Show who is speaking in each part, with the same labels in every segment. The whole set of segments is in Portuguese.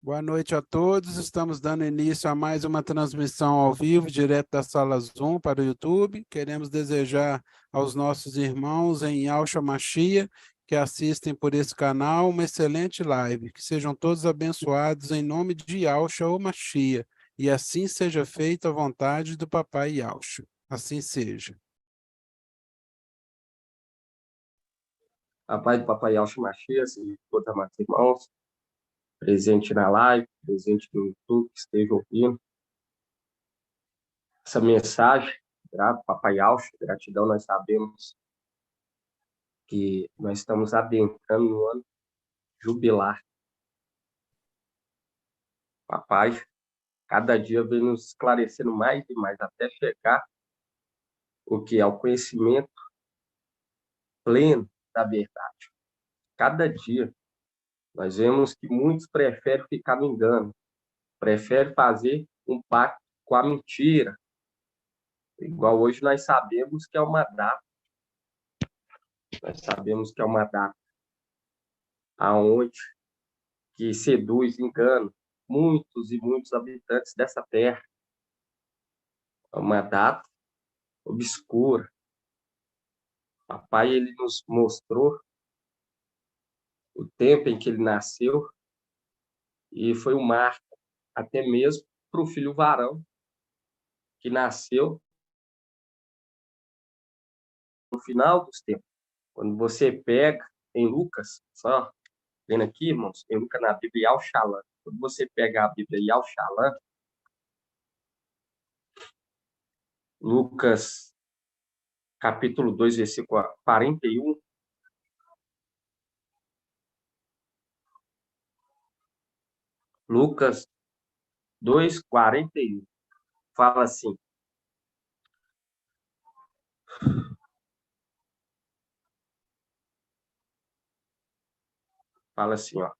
Speaker 1: Boa noite a todos. Estamos dando início a mais uma transmissão ao vivo, direto da sala Zoom para o YouTube. Queremos desejar aos nossos irmãos em Yahshua Mashiach que assistem por esse canal uma excelente live. Que sejam todos abençoados em nome de Yahshua Mashiach. E assim seja feita a vontade do Papai Yahshua. Assim seja.
Speaker 2: A paz do Papai Yahshua Mashiach, e todos os amados irmãos, presente na live, presente no YouTube, que estejam ouvindo essa mensagem. Grato, Papai Yahshua, gratidão. Nós sabemos que nós estamos adentrando no ano jubilar. Papai, cada dia vem nos esclarecendo mais e mais, até chegar o que é o conhecimento pleno da verdade. Cada dia nós vemos que muitos preferem ficar no engano, preferem fazer um pacto com a mentira. Igual hoje nós sabemos que é uma data, aonde que seduz, engana muitos e muitos habitantes dessa terra. É uma data obscura. Papai, ele nos mostrou o tempo em que ele nasceu e foi um marco até mesmo para o filho varão que nasceu no final dos tempos. Quando você pega em Lucas, só vendo aqui, irmãos, em Lucas na Bíblia, Yahushalã. Quando você pega a Bíblia Yahushalã, Lucas capítulo 2, versículo 41, Lucas 2, 41, fala assim, ó,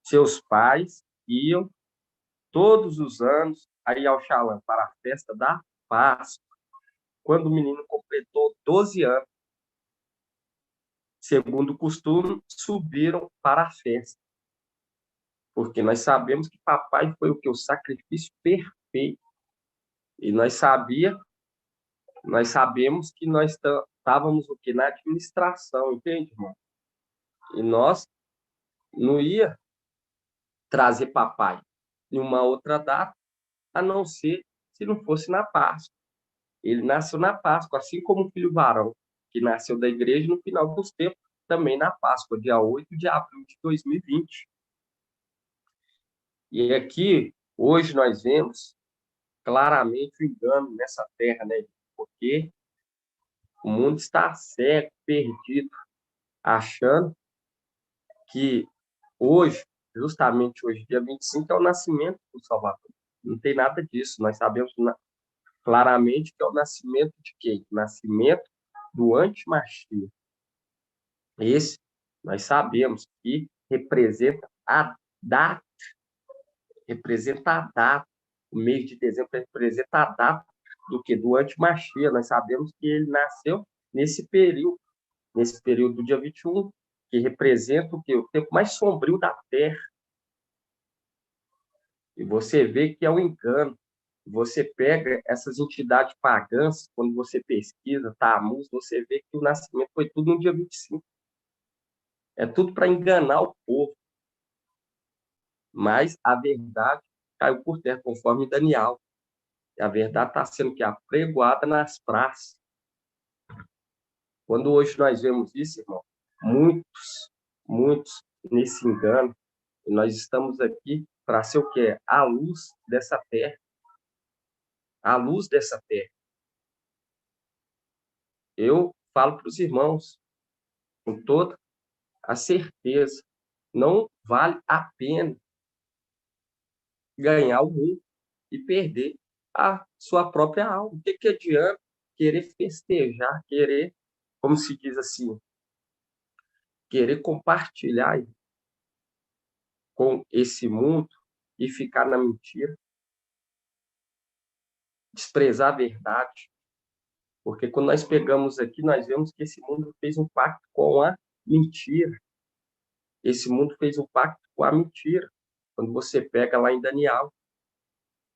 Speaker 2: seus pais iam todos os anos a Yahushalã para a festa da Páscoa, quando o menino completou 12 anos. Segundo o costume, subiram para a festa. Porque nós sabemos que papai foi o que? O sacrifício perfeito. E nós sabemos que nós estávamos o que? Na administração, entende, irmão? E nós não ia trazer papai em uma outra data, a não ser se não fosse na Páscoa. Ele nasceu na Páscoa, assim como o filho varão, que nasceu da igreja no final dos tempos, também na Páscoa, dia 8 de abril de 2020. E aqui, hoje, nós vemos claramente o engano nessa terra, né? Porque o mundo está cego, perdido, achando que hoje, justamente hoje, dia 25, é o nascimento do Salvador. Não tem nada disso. Nós sabemos claramente que é o nascimento de quem? O nascimento do anti-Mashiach. Esse, nós sabemos que representa a data, o mês de dezembro representa a data do que? Do anti-Mashiach. Nós sabemos que ele nasceu nesse período do dia 21, que representa o quê? O tempo mais sombrio da Terra. E você vê que é um engano. Você pega essas entidades pagãs, quando você pesquisa, Tammuz, você vê que o nascimento foi tudo no dia 25. É tudo para enganar o povo. Mas a verdade caiu por terra, conforme Daniel. E a verdade está sendo que apregoada nas praças. Quando hoje nós vemos isso, irmão, muitos nesse engano, e nós estamos aqui para ser o quê? A luz dessa terra. A luz dessa terra. Eu falo para os irmãos, com toda a certeza, não vale a pena ganhar o mundo e perder a sua própria alma. O que adianta querer festejar, querer, como se diz assim, querer compartilhar com esse mundo e ficar na mentira, desprezar a verdade? Porque quando nós pegamos aqui, nós vemos que esse mundo fez um pacto com a mentira. Esse mundo fez um pacto com a mentira. Quando você pega lá em Daniel,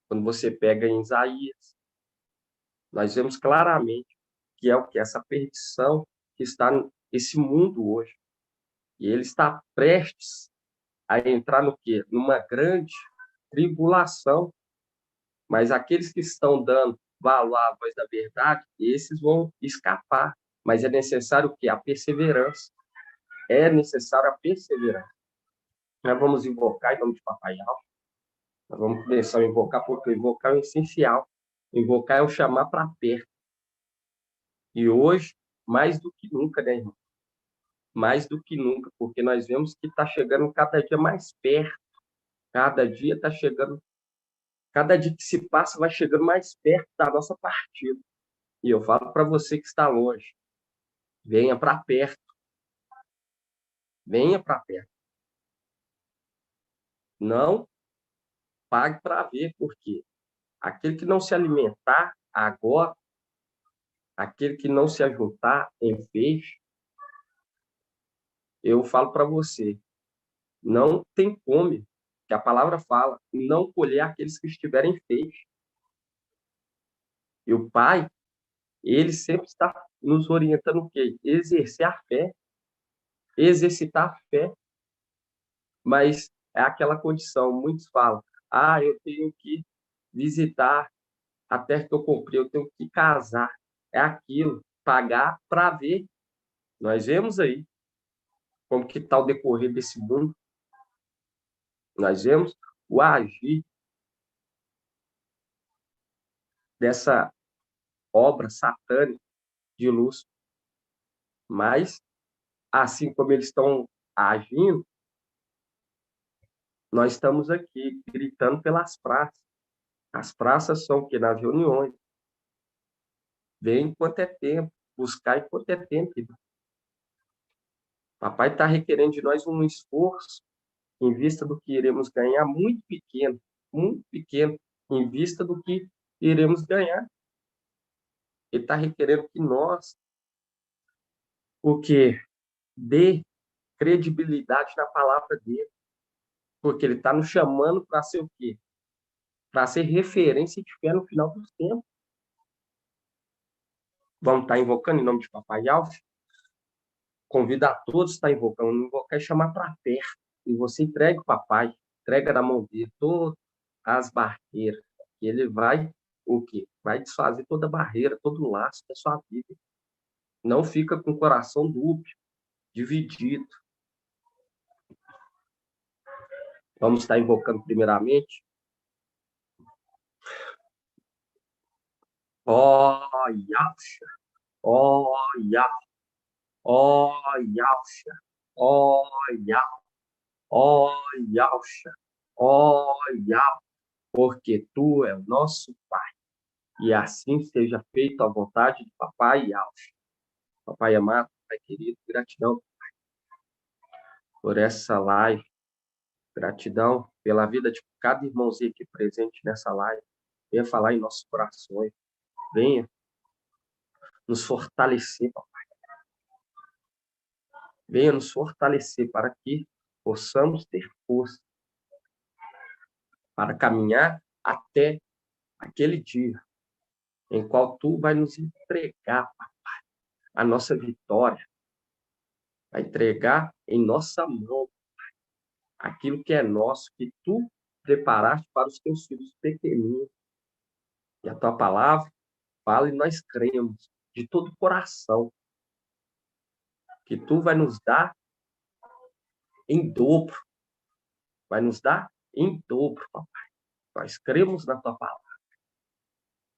Speaker 2: quando você pega em Isaías, nós vemos claramente que é o que? Essa perdição que está nesse mundo hoje. E ele está prestes a entrar no quê? Numa grande tribulação. Mas aqueles que estão dando valor à voz da verdade, esses vão escapar. Mas é necessário o quê? A perseverança. É necessário a perseverança. Nós vamos invocar em nome de Papai Alto. Nós vamos começar a invocar, porque invocar é o essencial. Invocar é o chamar para perto. E hoje, mais do que nunca, né, irmão? Mais do que nunca, porque nós vemos que está chegando cada dia mais perto. Cada dia está chegando, cada dia que se passa vai chegando mais perto da nossa partida. E eu falo para você que está longe, venha para perto. Venha para perto. Não pague para ver, porque aquele que não se alimentar agora, aquele que não se ajuntar em feixe, eu falo para você, não tem como, que a palavra fala, não colher aqueles que estiverem em feixe. E o Pai, ele sempre está nos orientando o quê? Exercer a fé, exercitar a fé, mas é aquela condição, muitos falam, eu tenho que visitar a terra que eu comprei, eu tenho que casar. É aquilo, pagar para ver. Nós vemos aí como que está o decorrer desse mundo. Nós vemos o agir dessa obra satânica de luz. Mas, assim como eles estão agindo, nós estamos aqui gritando pelas praças. As praças são o quê? Nas reuniões. Vem enquanto é tempo, buscar enquanto é tempo. Papai está requerendo de nós um esforço em vista do que iremos ganhar, muito pequeno, em vista do que iremos ganhar. Ele está requerendo que nós, o quê? Dê credibilidade na palavra dele, porque ele está nos chamando para ser o quê? Para ser referência de fé no final dos tempos. Vamos estar invocando em nome de Papai Alves? Convida a todos a estar invocando, invocar e chamar para perto. E você entrega o papai, entrega na mão dele todas as barreiras. E ele vai o quê? Vai desfazer toda barreira, todo laço da sua vida. Não fica com o coração dúbio, dividido. Vamos estar invocando primeiramente. Ó, Yahshua, ó, Yahshua, ó, Yahshua, ó, Yahshua, ó, Yahshua, ó, Yahshua, porque tu é o nosso Pai. E assim seja feito a vontade de Papai Yahshua. Papai amado, Pai querido, gratidão por essa live. Gratidão pela vida de cada irmãozinho aqui presente nessa live. Venha falar em nossos corações. Venha nos fortalecer, papai. Venha nos fortalecer para que possamos ter força para caminhar até aquele dia em qual tu vai nos entregar, papai, a nossa vitória. Vai entregar em nossa mão aquilo que é nosso, que tu preparaste para os teus filhos pequeninos. E a tua palavra fala e nós cremos de todo o coração que tu vai nos dar em dobro. Vai nos dar em dobro, papai. Nós cremos na tua palavra.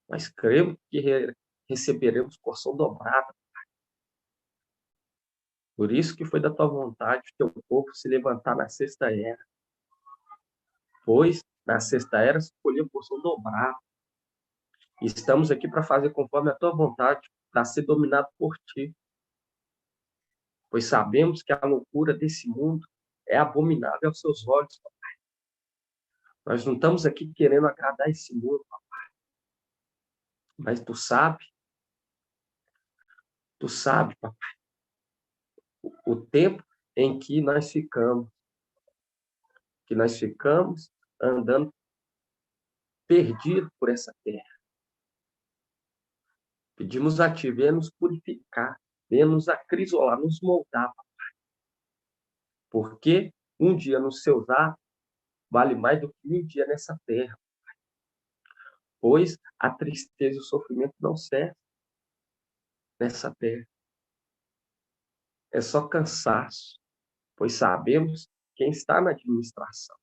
Speaker 2: Nós cremos que receberemos porção dobrada. Por isso que foi da tua vontade o teu povo se levantar na sexta era. Pois na sexta era se colheu porção dobrada. E estamos aqui para fazer conforme a tua vontade, para ser dominado por ti. Pois sabemos que a loucura desse mundo é abominável aos seus olhos, papai. Nós não estamos aqui querendo agradar esse mundo, papai. Mas tu sabe, papai, o tempo em que nós ficamos. que nós ficamos andando perdido por essa terra. Pedimos a Ti, venha nos purificar, venha nos acrisolar, nos moldar, papai. Porque um dia no Seu atos vale mais do que 1000 dias nessa terra. Pois a tristeza e o sofrimento não servem nessa terra. É só cansaço, pois sabemos quem está na administração.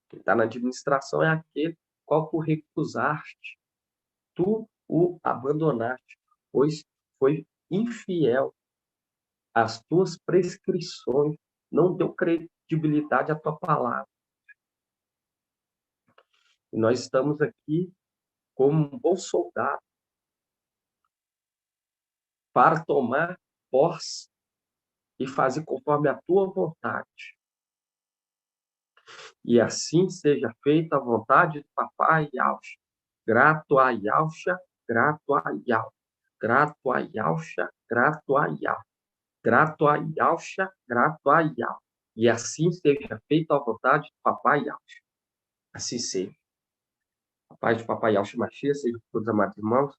Speaker 2: Quem está na administração é aquele qual tu recusaste. Tu o abandonaste, pois foi infiel às tuas prescrições, não deu credibilidade à tua palavra. E nós estamos aqui como um bom soldado para tomar posse e fazer conforme a tua vontade. E assim seja feita a vontade do papai Yaucha. Grato a Yaucha, grato a Yaucha, grato a Yaucha, grato a Yaucha, grato a Yaucha, grato a Yaucha. E assim seja feita a vontade do papai Yaucha. Assim seja. A paz do papai Yaucha Machia seja com todos os amados irmãos.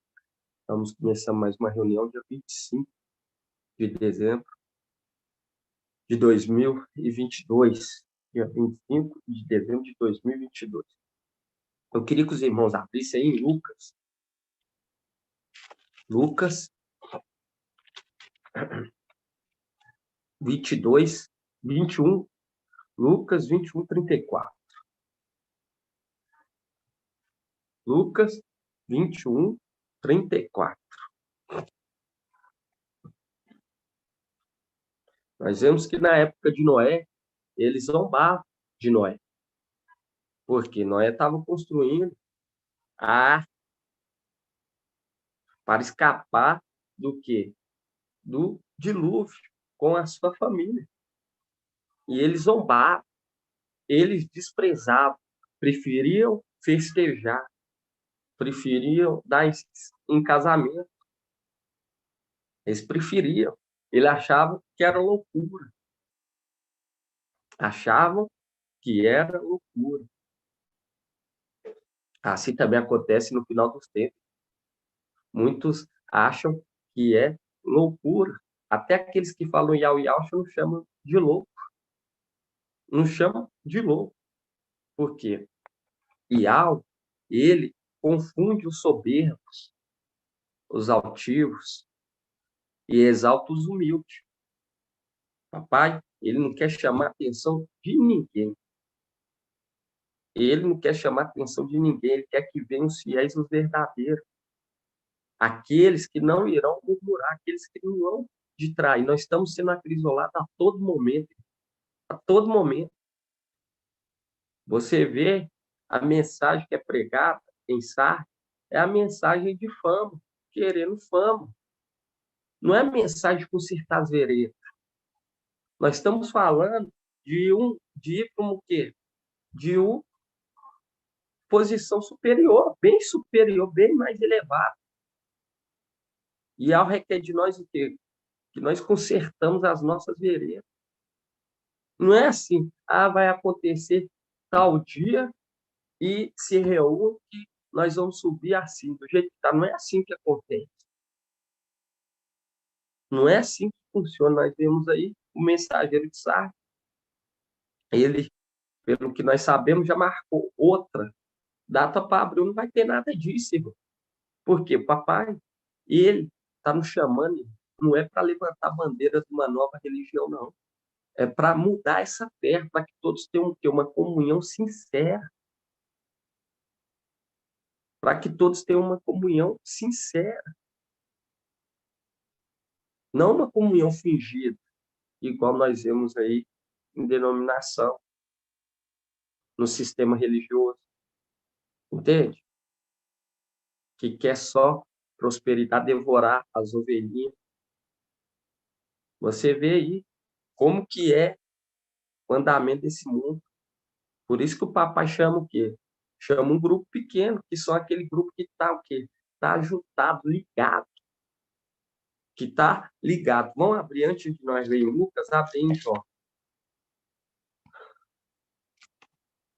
Speaker 2: Estamos começando mais uma reunião dia 25 de dezembro de 2022. Dia 25 de dezembro de 2022. Eu queria que os irmãos abrissem aí em Lucas. Lucas 22, 21. Lucas 21, 34. Lucas 21, 34. Nós vemos que na época de Noé, eles zombavam de Noé. Porque Noé estava construindo a arca para escapar do quê? Do dilúvio com a sua família. E eles zombavam, eles desprezavam, preferiam festejar, preferiam dar em casamento. Eles preferiam. Eles achavam que era loucura. Achavam que era loucura. Assim também acontece no final dos tempos. Muitos acham que é loucura. Até aqueles que falam Yau Yaucha não chamam de louco. Não chamam de louco. Por quê? Yau, ele confunde os soberbos, os altivos, e exalta os humildes. Papai, ele não quer chamar a atenção de ninguém. Ele não quer chamar a atenção de ninguém. Ele quer que venham os fiéis, os verdadeiros. Aqueles que não irão murmurar, aqueles que não vão de trair. Nós estamos sendo acrisolados a todo momento. A todo momento. Você vê a mensagem que é pregada em Sardes, é a mensagem de fama, querendo fama. Não é mensagem de consertar as veredas. Nós estamos falando de ir para o quê? De uma posição superior, bem mais elevada. E ao requer de nós o quê? Que nós consertamos as nossas veredas. Não é assim, vai acontecer tal dia e se reúne que nós vamos subir assim, do jeito que está. Não é assim que acontece. Não é assim que funciona. Nós vemos aí o mensageiro de Sardes. Ele, pelo que nós sabemos, já marcou outra data para abril. Não vai ter nada disso, irmão. Por quê? Papai, ele está nos chamando, não é para levantar bandeiras de uma nova religião, não. É para mudar essa terra, para que todos tenham uma comunhão sincera. Para que todos tenham uma comunhão sincera. Não uma comunhão fingida, igual nós vemos aí em denominação, no sistema religioso. Entende? Que quer só prosperidade, devorar as ovelhinhas. Você vê aí como que é o andamento desse mundo. Por isso que o papai chama o quê? Chama um grupo pequeno, que são aquele grupo que está o quê? Está juntado, ligado. Que está ligado. Vamos abrir, antes de nós ler em Lucas, abre em Jó.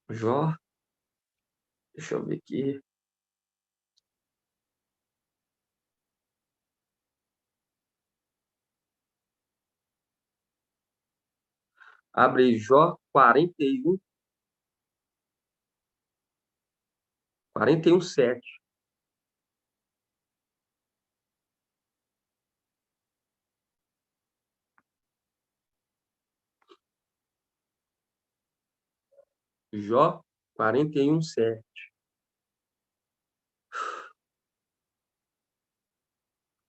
Speaker 2: Jó, deixa eu ver aqui. Abre aí, Jó 41, 41:7. Jó 41:7.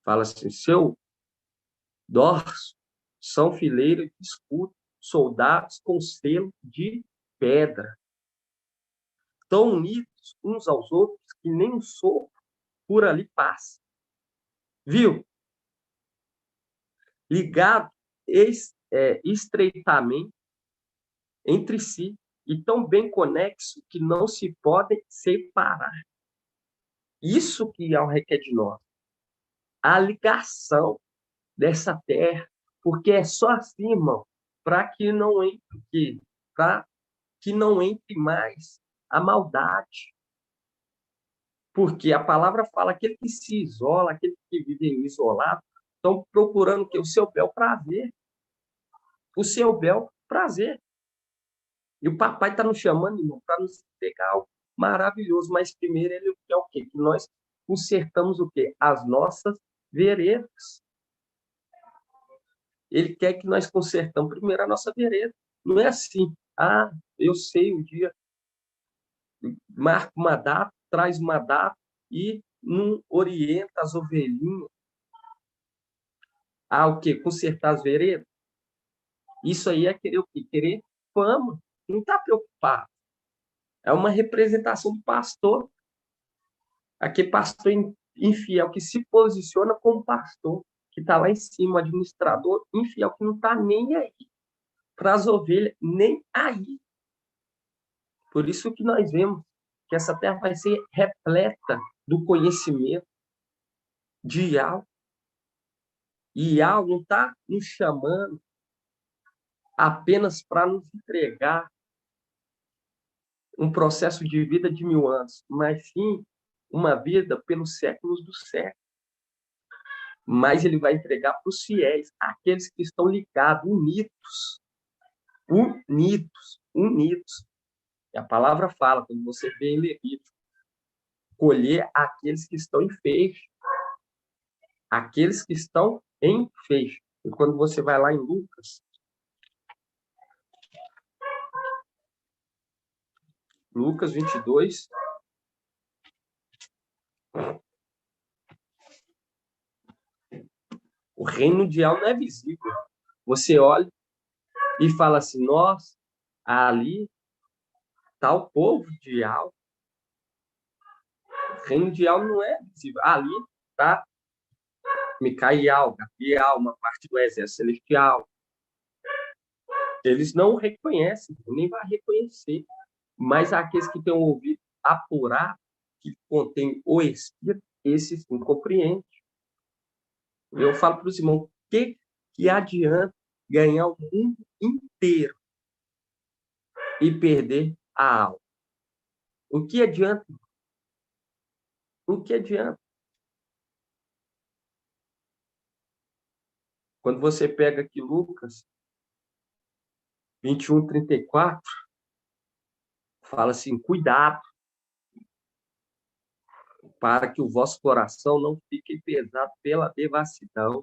Speaker 2: Fala assim: seu dorso são fileiras de escudo, soldados com selo de pedra. Tão unidos uns aos outros que nem um sopro por ali passa. Viu? Ligado estreitamente entre si e tão bem conexo que não se podem separar. Isso que é o requer de nós. A ligação dessa terra, porque é só assim, irmão, para que não entre, para que não entre mais a maldade. Porque a palavra fala, aquele que se isola, aquele que vive isolado, estão procurando o seu bel prazer. O seu bel prazer. E o papai está nos chamando, irmão, para nos entregar algo maravilhoso. Mas primeiro ele quer o quê? Que nós consertamos o quê? As nossas veredas. Ele quer que nós consertamos primeiro a nossa vereda. Não é assim, eu sei um dia, marca uma data, traz uma data e não orienta as ovelhinhas a o quê? Consertar as veredas. Isso aí é querer o quê? Querer fama. Não está preocupado. É uma representação do pastor. Aquele pastor infiel que se posiciona como pastor, que está lá em cima, o administrador infiel que não está nem aí para as ovelhas, nem aí. Por isso que nós vemos que essa terra vai ser repleta do conhecimento de Yahweh. E Yahweh não está nos chamando apenas para nos entregar um processo de vida de 1000 anos, mas sim uma vida pelos séculos dos séculos. Mas ele vai entregar para os fiéis, aqueles que estão ligados, unidos. E a palavra fala, quando você vê em Levítico, colher aqueles que estão em feixe. Aqueles que estão em feixe. E quando você vai lá em Lucas 22, o reino mundial não é visível. Você olha e fala assim, nossa, ali está o povo de Al. O reino mundial não é visível. Ali está Micael, Gabriel, uma parte do exército celestial. Eles não reconhecem, nem vai reconhecer. Mas aqueles que têm o ouvido apurado, que contém o Espírito, esses sim compreendem. Eu falo para os irmãos, o que adianta ganhar o mundo inteiro e perder a alma? O que adianta? O que adianta? Quando você pega aqui Lucas 21:34, fala assim, cuidado para que o vosso coração não fique pesado pela devassidão,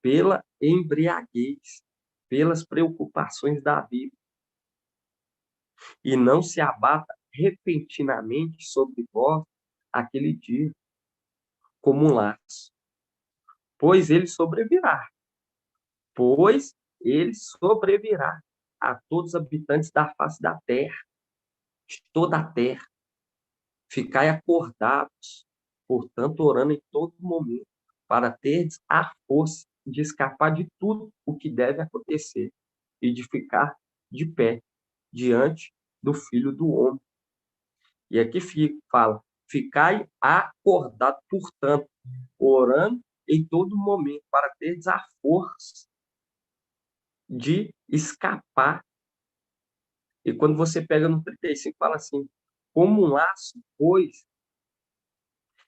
Speaker 2: pela embriaguez, pelas preocupações da vida, e não se abata repentinamente sobre vós aquele dia, como um laço. Pois ele sobrevirá. Pois ele sobrevirá a todos os habitantes da face da terra, de toda a terra. Ficai acordados, portanto, orando em todo momento, para terdes a força de escapar de tudo o que deve acontecer e de ficar de pé diante do Filho do Homem. E aqui fala, ficai acordado, portanto, orando em todo momento, para terdes a força de escapar E quando você pega no 35, fala assim, como um laço, pois,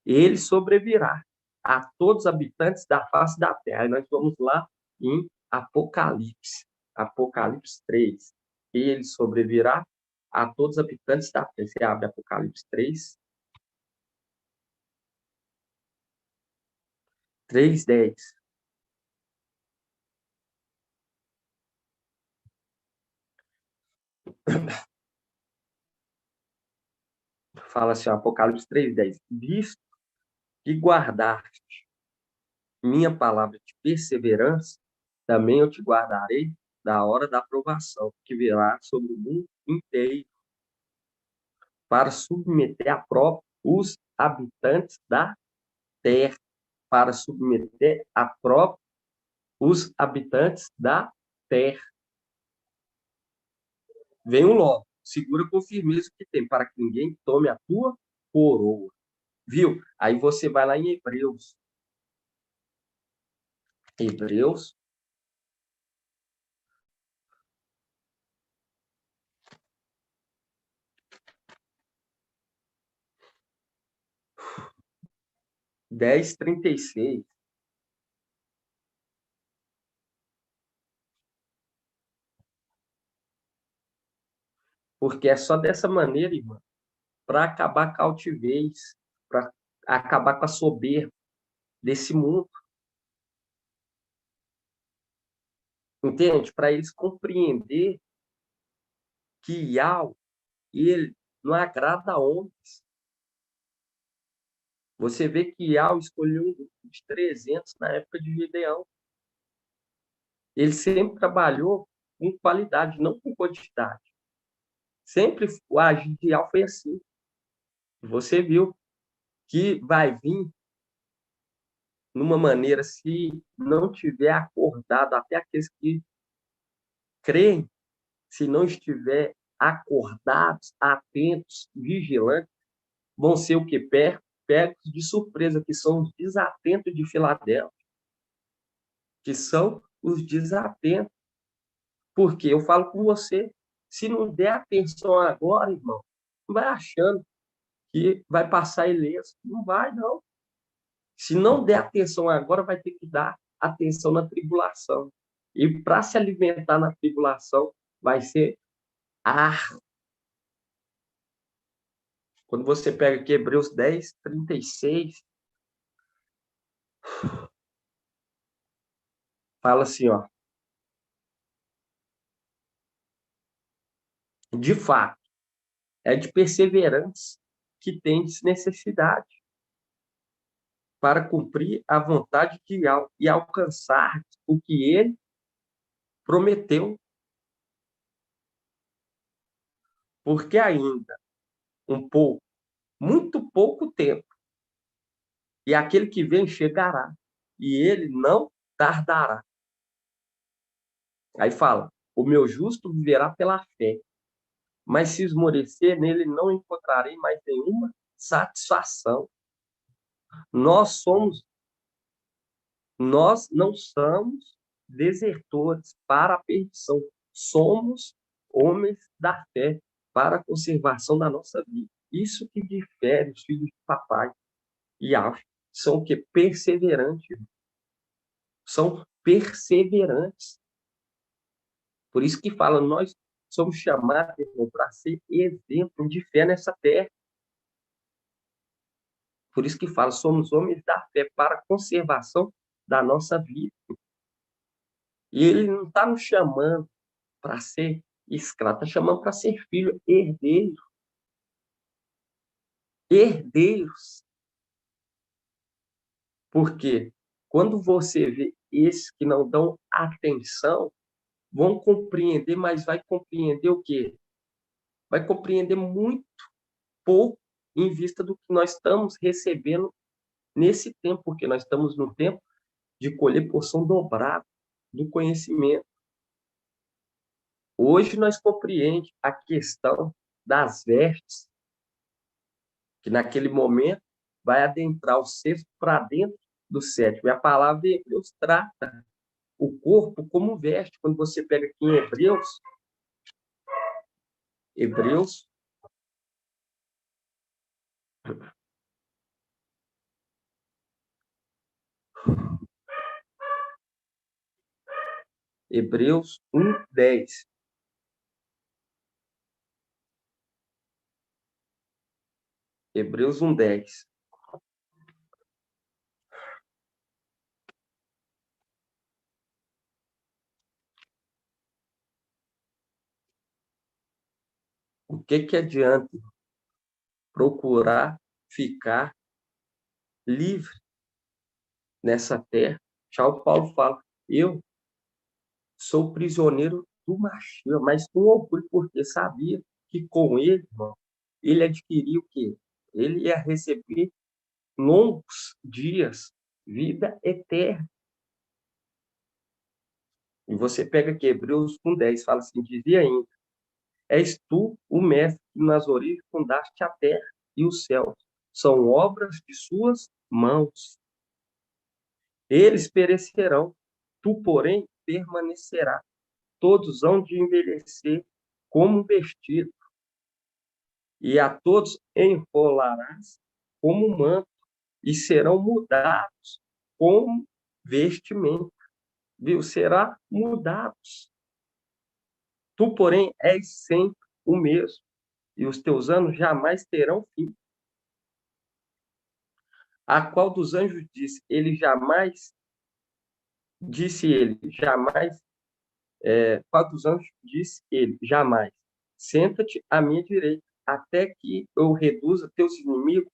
Speaker 2: ele sobrevirá a todos os habitantes da face da terra. Aí nós vamos lá em Apocalipse, Apocalipse 3. Ele sobrevirá a todos os habitantes da terra. Você abre Apocalipse 3, 3:10. Fala assim, Apocalipse 3:10. Visto que guardaste minha palavra de perseverança, também eu te guardarei da hora da aprovação, que virá sobre o mundo inteiro, para submeter a prova os habitantes da terra, para submeter a prova os habitantes da terra. Venham logo, segura com firmeza o que tem, para que ninguém tome a tua coroa. Viu? Aí você vai lá em Hebreus. Hebreus 10:36. Porque é só dessa maneira, irmão, para acabar com a altivez, para acabar com a soberba desse mundo. Entende? Para eles compreender que Yahweh, ele não agrada a homens. Você vê que Yahweh escolheu um grupo de 300 na época de Gideão. Ele sempre trabalhou com qualidade, não com quantidade. Sempre o agir de Yahweh foi assim. Você viu que vai vir numa maneira, se não tiver acordado, até aqueles que creem, se não estiver acordados, atentos, vigilantes, vão ser o que? Pegos de surpresa, que são os desatentos de Filadélfia, que são os desatentos. Porque eu falo com você, se não der atenção agora, irmão, não vai achando que vai passar ileso. Não vai, não. Se não der atenção agora, vai ter que dar atenção na tribulação. E para se alimentar na tribulação, vai ser ar. Quando você pega aqui Hebreus 10:36, fala assim, ó. De fato, é de perseverança que tendes necessidade para cumprir a vontade de Yahweh e alcançar o que ele prometeu. Porque ainda um pouco, muito pouco tempo, e aquele que vem chegará, e ele não tardará. Aí fala, o meu justo viverá pela fé, mas se esmorecer, nele não encontrarei mais nenhuma satisfação. Nós não somos desertores para a perdição, somos homens da fé para a conservação da nossa vida. Isso que difere os filhos de papai e Alfa. São o que? Perseverantes. São perseverantes. Por isso que fala, nós somos chamados para ser exemplo de fé nessa terra. Por isso que fala, somos homens da fé para a conservação da nossa vida. E ele não está nos chamando para ser escravo, está chamando para ser filho, herdeiro. Herdeiros. Porque quando você vê esses que não dão atenção, vão compreender, mas vai compreender o quê? Vai compreender muito pouco em vista do que nós estamos recebendo nesse tempo, porque nós estamos no tempo de colher porção dobrada do conhecimento. Hoje nós compreendemos a questão das vestes, que naquele momento vai adentrar o sexto para dentro do sétimo. E a palavra de Hebreus trata o corpo como veste. Quando você pega aqui em Hebreus, Hebreus. Hebreus 1:10. Hebreus 1:10. O que adianta procurar ficar livre nessa terra? Já o Paulo fala, eu sou prisioneiro do Mashiach, mas com orgulho, porque sabia que com ele, irmão, ele adquiriu o quê? Ele ia receber longos dias, vida eterna. E você pega aqui Hebreus 1:10, fala assim, dizia ainda, és tu o mestre que nas origens fundaste a terra e os céus. São obras de suas mãos. Eles perecerão, tu, porém, permanecerá. Todos hão de envelhecer como um vestido, e a todos enrolarás como um manto, e serão mudados como vestimenta. Viu? Será mudados. Tu, porém, és sempre o mesmo, e os teus anos jamais terão fim. A qual dos anjos disse, jamais, qual dos anjos disse ele, jamais, senta-te à minha direita, até que eu reduza teus inimigos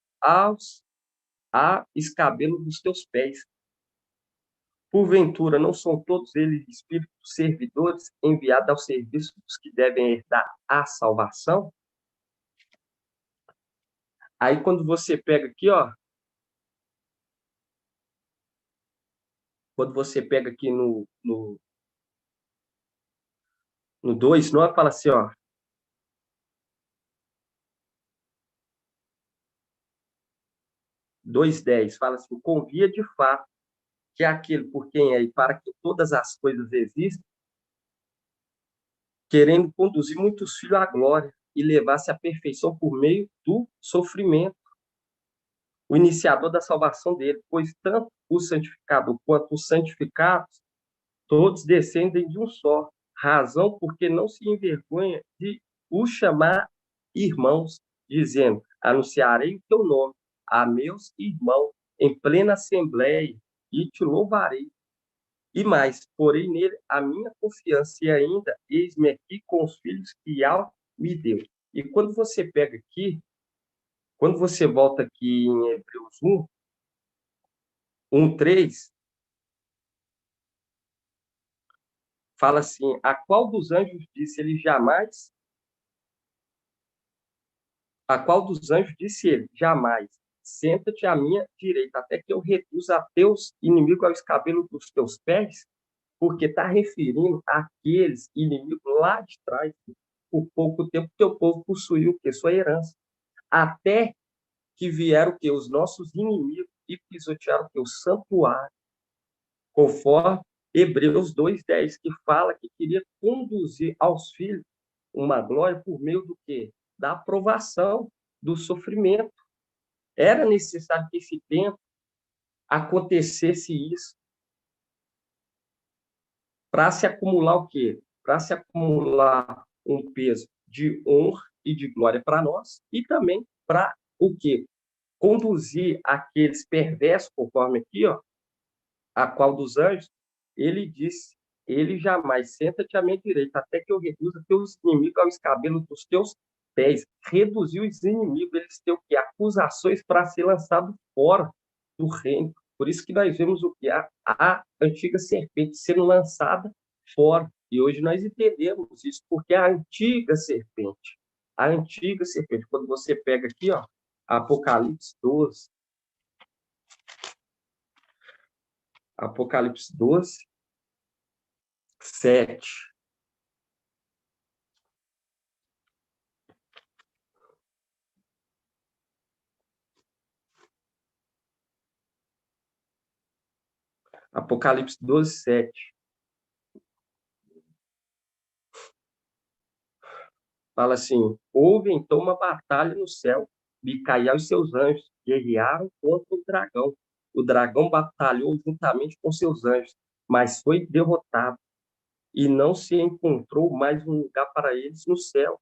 Speaker 2: a escabelo dos teus pés. Porventura, não são todos eles espíritos servidores enviados ao serviço dos que devem herdar a salvação? Aí, quando você pega aqui, ó, quando você pega aqui no 2:9, fala assim, ó, 2:10, fala assim, convia de fato que é aquele por quem é e para que todas as coisas existem, querendo conduzir muitos filhos à glória e levar-se à perfeição por meio do sofrimento, o iniciador da salvação dele, pois tanto o santificado quanto os santificados, todos descendem de um só, razão porque não se envergonha de os chamar irmãos, dizendo, anunciarei o teu nome a meus irmãos em plena assembleia e te louvarei. E mais, porém nele a minha confiança e ainda eis-me aqui com os filhos que Al me deu. E quando você pega aqui, quando você volta aqui em Hebreus 1:3, fala assim, a qual dos anjos disse ele jamais? A qual dos anjos disse ele, jamais, senta-te à minha direita, até que eu reduza a teus inimigos ao escabelo dos teus pés? Porque está referindo àqueles inimigos lá de trás, por pouco tempo que o povo possuiu o que? Sua herança. Até que vieram o que? Os nossos inimigos e pisotearam o que? O santuário, conforme Hebreus 2:10, que fala que queria conduzir aos filhos uma glória por meio do quê? Da aprovação, do sofrimento. Era necessário que esse tempo acontecesse isso para se acumular o quê? Para se acumular um peso de honra e de glória para nós e também para o quê? Conduzir aqueles perversos, conforme aqui, ó, a qual dos anjos, ele disse, ele jamais, senta-te à minha direita, até que eu reduza teus inimigos ao escabelo dos teus pés. Reduziu os inimigos, eles têm o quê? Acusações para ser lançado fora do reino. Por isso que nós vemos o que? A antiga serpente sendo lançada fora. E hoje nós entendemos isso, porque a antiga serpente, quando você pega aqui, ó, Apocalipse 12, Apocalipse 12, 7. Apocalipse 12, 7. Fala assim: houve então uma batalha no céu. Micael e seus anjos guerrearam contra o dragão. O dragão batalhou juntamente com seus anjos, mas foi derrotado e não se encontrou mais um lugar para eles no céu.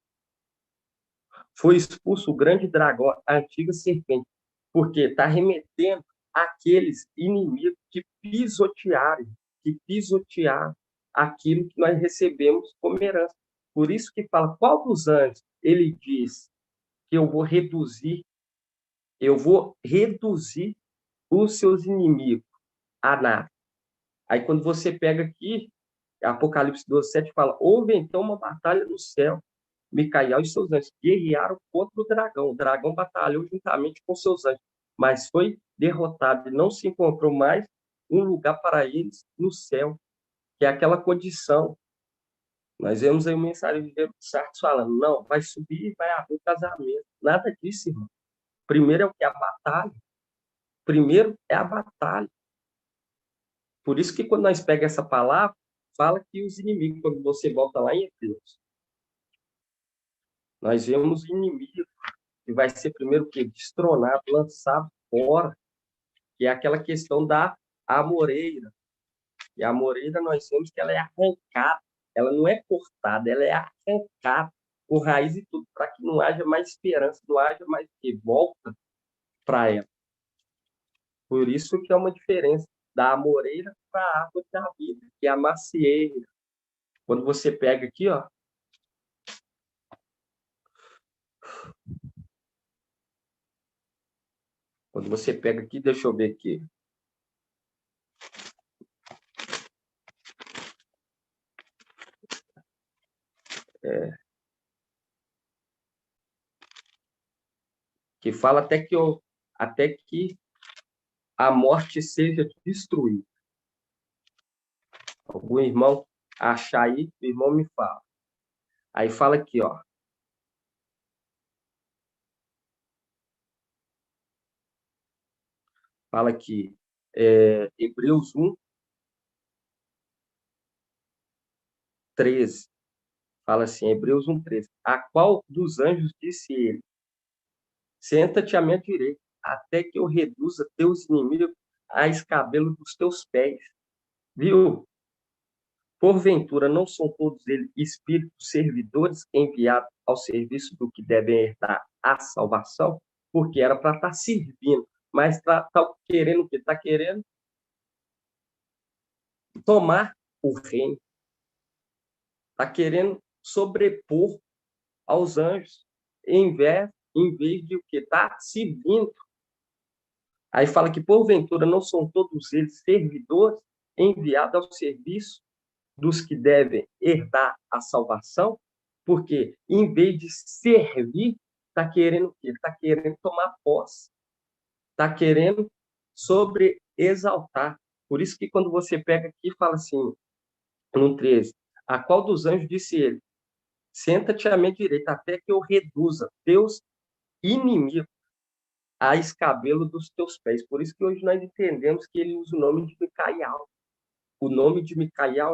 Speaker 2: Foi expulso o grande dragão, a antiga serpente, porque está remetendo àqueles inimigos que pisotearam aquilo que nós recebemos como herança. Por isso que fala, qual dos anjos ele diz que eu vou reduzir os seus inimigos a nada. Aí quando você pega aqui, Apocalipse 12:7 fala, houve então uma batalha no céu. Micael e seus anjos guerrearam contra o dragão. O dragão batalhou juntamente com seus anjos, mas foi derrotado e não se encontrou mais um lugar para eles no céu, que é aquela condição. Nós vemos aí o mensageiro de Sardes falando, não, vai subir e vai haver casamento. Nada disso, irmão. Primeiro é o que? A batalha. Primeiro é a batalha. Por isso que quando nós pegamos essa palavra, fala que os inimigos, quando você volta lá em Hebreus, nós vemos o inimigo que vai ser primeiro o quê? Destronado, lançado fora, que é aquela questão da amoreira. E a amoreira nós vemos que ela é arrancada, ela não é cortada, ela é arrancada, com raiz e tudo, para que não haja mais esperança, não haja mais que volta para ela. Por isso que é uma diferença da amoreira para a árvore da vida, que é a macieira. Quando você pega aqui, ó, quando você pega aqui, deixa eu ver aqui. Que fala até que a morte seja destruída. Algum irmão achar aí, o irmão me fala. Aí fala aqui, ó. Fala aqui, Hebreus 1, 13. Fala assim, Hebreus 1, 13. A qual dos anjos disse ele? Senta-te à minha direita, até que eu reduza teus inimigos a escabelo dos teus pés. Viu? Porventura, não são todos eles espíritos servidores enviados ao serviço do que devem herdar a salvação? Porque era para estar servindo, mas está querendo o quê? Está querendo tomar o reino, está querendo sobrepor aos anjos, em vez de o que está servindo. Aí fala que, porventura, não são todos eles servidores enviados ao serviço dos que devem herdar a salvação, porque, em vez de servir, está querendo o quê? Está querendo tomar posse, está querendo sobreexaltar. Por isso que quando você pega aqui e fala assim, no 13, a qual dos anjos disse ele? Senta-te à minha direita, até que eu reduza teus inimigos a escabelo dos teus pés. Por isso que hoje nós entendemos que ele usa o nome de Micael. O nome de Micael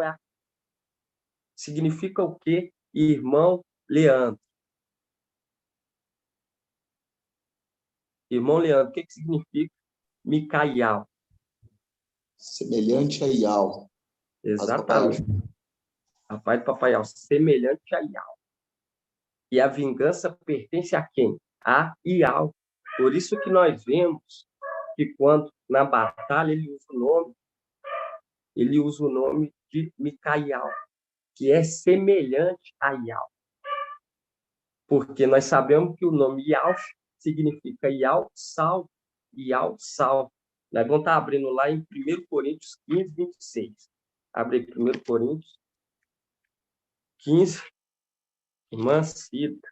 Speaker 2: significa o quê? Irmão Leandro. Irmão Leandro, o que significa Micael?
Speaker 3: Semelhante a Ial.
Speaker 2: Exatamente. Rapaz do Papaial, semelhante a Ial. E a vingança pertence a quem? A Ial. Por isso que nós vemos que quando na batalha ele usa o nome de Micael, que é semelhante a Ial. Porque nós sabemos que o nome Ial significa Ial salvo, Ial salvo. Nós vamos estar abrindo lá em 1 Coríntios 15, 26. Abre aí 1 Coríntios 15, irmã Cida.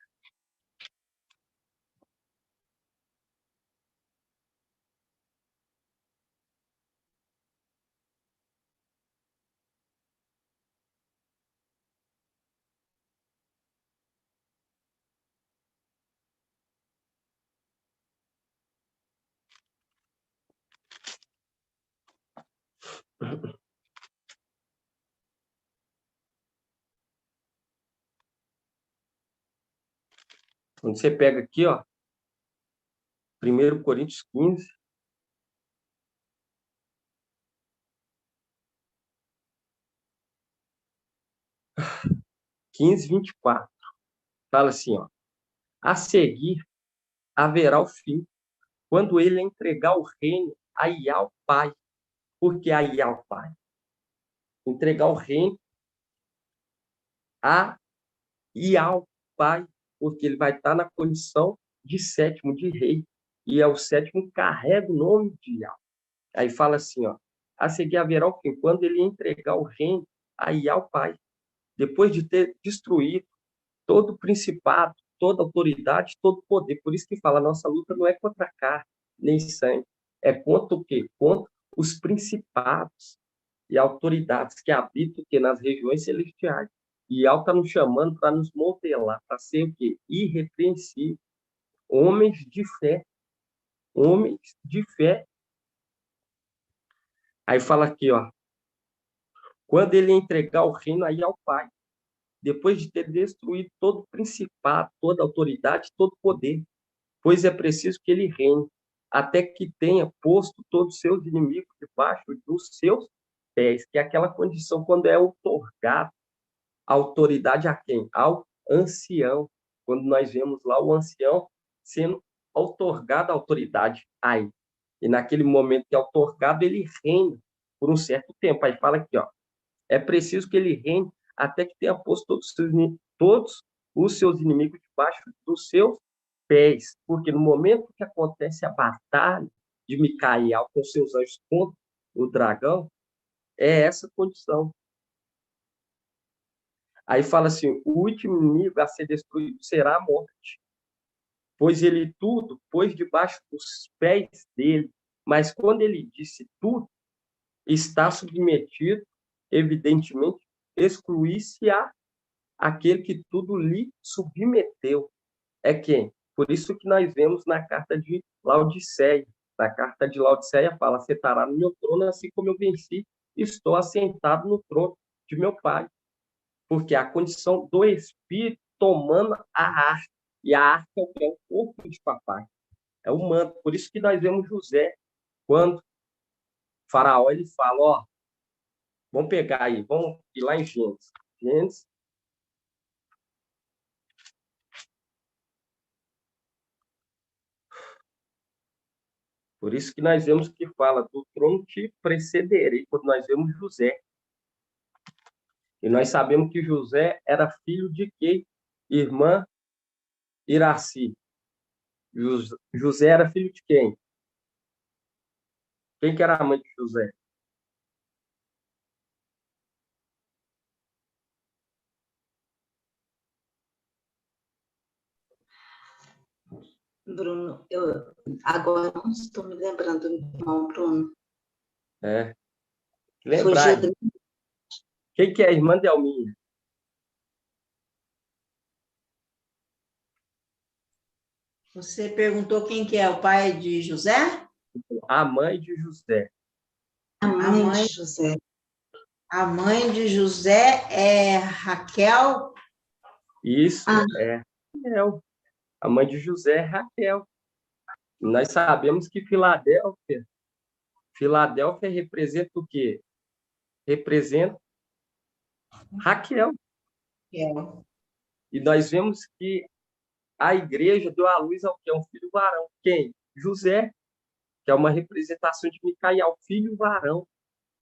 Speaker 2: Quando você pega aqui, ó, 1 Coríntios 15, quinze, 24, fala assim, ó, a seguir haverá o fim, quando ele entregar o reino aí ao Pai. Por que aí ao Pai? Entregar o reino a e ao Pai, porque ele vai estar na condição de sétimo, de rei, e é o sétimo que carrega o nome de Yahweh. Aí fala assim, ó, a seguir haverá o fim, quando ele entregar o reino aí ao Pai, depois de ter destruído todo o principado, toda autoridade, todo poder. Por isso que fala, a nossa luta não é contra a carne, nem sangue, é contra o quê? Contra os principados e autoridades que habitam o quê? Nas regiões celestiais. E Al está nos chamando para nos modelar, para ser o quê? Irrepreensível. Homens de fé. Homens de fé. Aí fala aqui, ó. Quando ele entregar o reino aí ao Pai, depois de ter destruído todo o principado, toda autoridade, todo poder, pois é preciso que ele reine, até que tenha posto todos os seus inimigos debaixo dos seus pés, que é aquela condição quando é otorgado a autoridade a quem? Ao ancião. Quando nós vemos lá o ancião sendo otorgado a autoridade a ele. E naquele momento que é otorgado, ele reina por um certo tempo. Aí fala aqui, ó, é preciso que ele reine até que tenha posto todos os seus inimigos debaixo dos seus pés. Porque no momento que acontece a batalha de Micael com seus anjos contra o dragão, é essa condição. Aí fala assim, o último inimigo a ser destruído será a morte, pois ele tudo pôs debaixo dos pés dele. Mas quando ele disse tudo, está submetido, evidentemente, excluir-se-á aquele que tudo lhe submeteu. É quem? Por isso que nós vemos na carta de Laodiceia. Na carta de Laodiceia fala, sentará no meu trono, assim como eu venci, estou assentado no trono de meu Pai. Porque a condição do Espírito tomando a arca, e a arca é o corpo de papai, é o manto. Por isso que nós vemos José, quando Faraó ele fala, ó, vamos pegar aí, vamos ir lá em Gênesis. Gênesis. Por isso que nós vemos que fala, do trono te precederei, quando nós vemos José. E nós sabemos que José era filho de quem? Irmã Iraci. José era filho de quem? Quem que era a mãe de José?
Speaker 3: Bruno, eu agora não estou me lembrando do irmão Bruno.
Speaker 2: É. Lembrar. Quem que é a irmã de Alminha?
Speaker 3: Você perguntou quem que é o pai de José?
Speaker 2: A mãe de José.
Speaker 3: A mãe de José. A mãe de José é Raquel?
Speaker 2: Isso, é Raquel. A mãe de José é Raquel. Nós sabemos que Filadélfia representa o quê? Representa Raquel. E nós vemos que a igreja deu à luz ao que é um filho varão. Quem? José, que é uma representação de Micael, filho varão,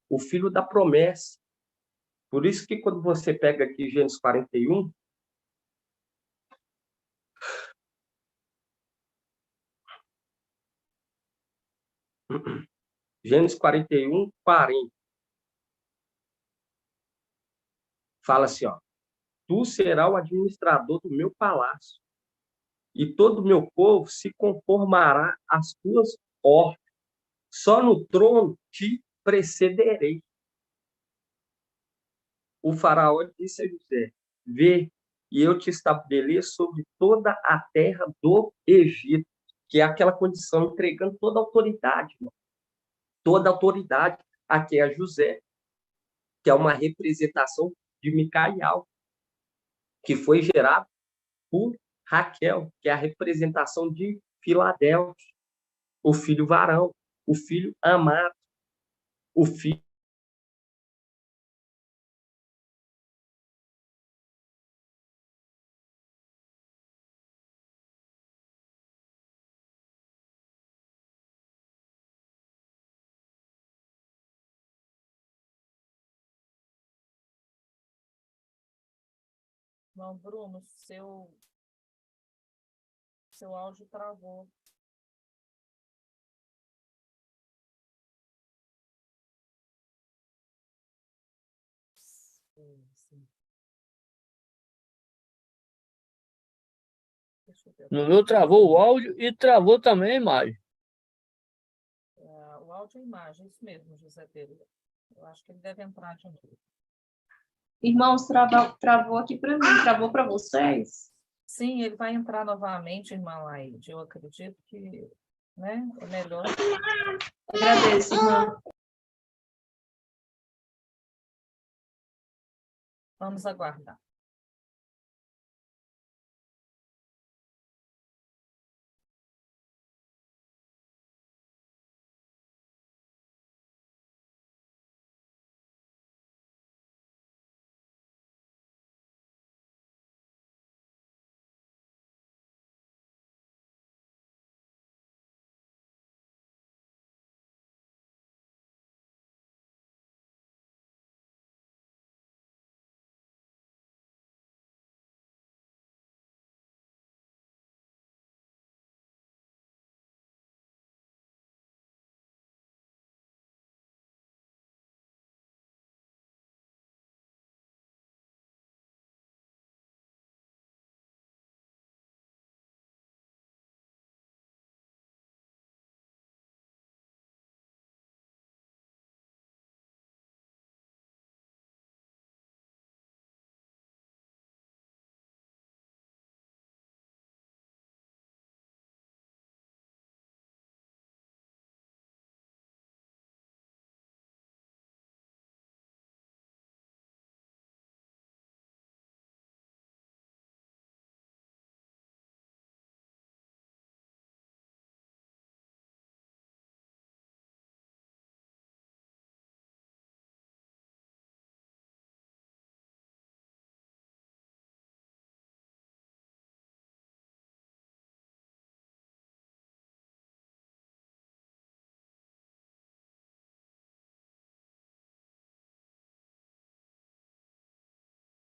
Speaker 2: o filho da promessa. Por isso que quando você pega aqui Gênesis 41, Gênesis 41, 40, fala assim, ó, tu serás o administrador do meu palácio, e todo o meu povo se conformará às tuas ordens. Só no trono te precederei. O faraó disse a José, vê, e eu te estabeleço sobre toda a terra do Egito, que é aquela condição, entregando toda a autoridade, mano. Toda a autoridade aqui é José, que é uma representação de Micael, que foi gerado por Raquel, que é a representação de Filadélfia, o filho varão, o filho amado, o filho.
Speaker 4: Não, Bruno, seu áudio travou. Sim. Deixa eu ver.
Speaker 5: No meu travou o áudio e travou também a imagem.
Speaker 4: O áudio e a imagem, isso mesmo, José Pedro. Eu acho que ele deve entrar de novo.
Speaker 6: Irmãos, travou aqui para mim, travou para vocês?
Speaker 4: Sim, ele vai entrar novamente, irmã Laide. Eu acredito que, né, é melhor.
Speaker 6: Agradeço, irmão.
Speaker 4: Vamos aguardar.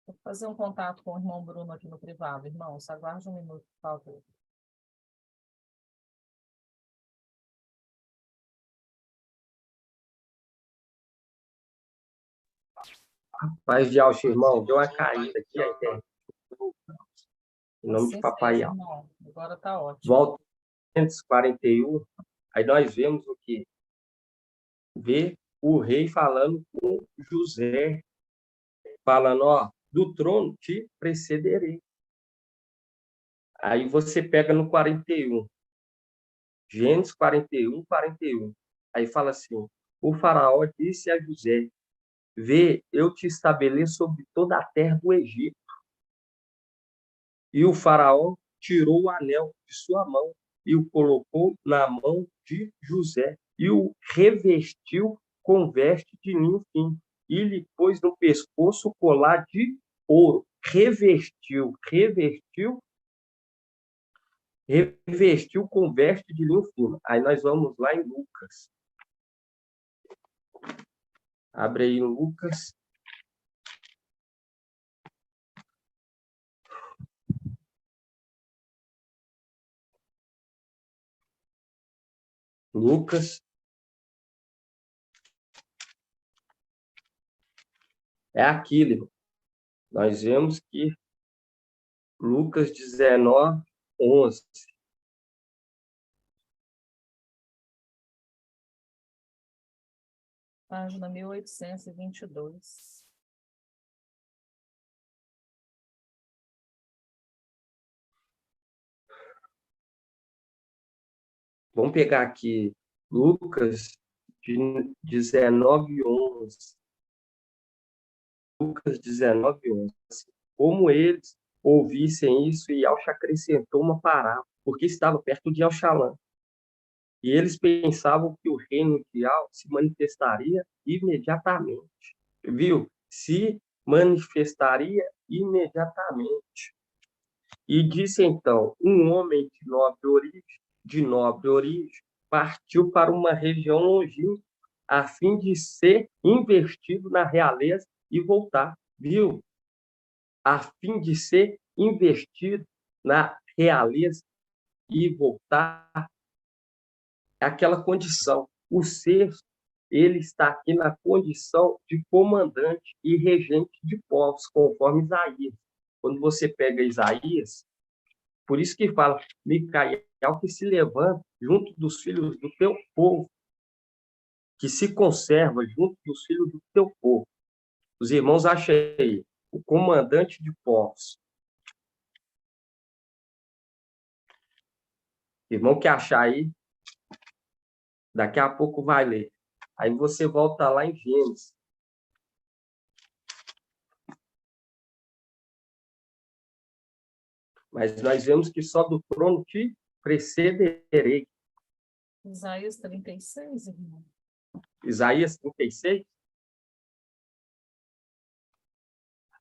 Speaker 4: Vou fazer um contato com o irmão Bruno aqui no privado. Irmão, só aguarde um minuto, por favor.
Speaker 2: Paz de Alto, irmão, deu uma caída aqui, a internet. Em nome de
Speaker 4: Assim
Speaker 2: Papai
Speaker 4: seja,
Speaker 2: Alto.
Speaker 4: irmão. Agora está ótimo.
Speaker 2: Volta 141, aí nós vemos o quê? Vê o rei falando com José, falando, ó, do trono te precederei. Aí você pega no 41, Gênesis 41, 41. Aí fala assim, o faraó disse a José, vê, eu te estabeleço sobre toda a terra do Egito. E o faraó tirou o anel de sua mão e o colocou na mão de José e o revestiu com veste de linho fino e lhe pôs no pescoço o colar de ouro. Revestiu com veste de linho fino. Aí nós vamos lá em Lucas. Abre aí em Lucas. Lucas. É aquilo, irmão. Nós vemos que Lucas 19, 11.
Speaker 4: Página 1822.
Speaker 2: Vamos pegar aqui Lucas 19, 11. Lucas 19, 11. Como eles ouvissem isso, e Yahshua acrescentou uma parábola, porque estava perto de Elxalã. E eles pensavam que o reino de Yahweh se manifestaria imediatamente. Viu? Se manifestaria imediatamente. E disse então, um homem de nobre origem, partiu para uma região longínqua, a fim de ser investido na realeza e voltar. Viu? A fim de ser investido na realeza e voltar. Aquela condição. O sexto, ele está aqui na condição de comandante e regente de povos, conforme Isaías. Quando você pega Isaías, por isso que fala, Micael que se levanta junto dos filhos do teu povo, que se conserva junto dos filhos do teu povo. Os irmãos acham aí, o comandante de povos. Irmão que achar aí, daqui a pouco vai ler. Aí você volta lá em Gênesis. Mas nós vemos que só do trono te precederei.
Speaker 4: Isaías 36, irmão.
Speaker 2: Isaías 36?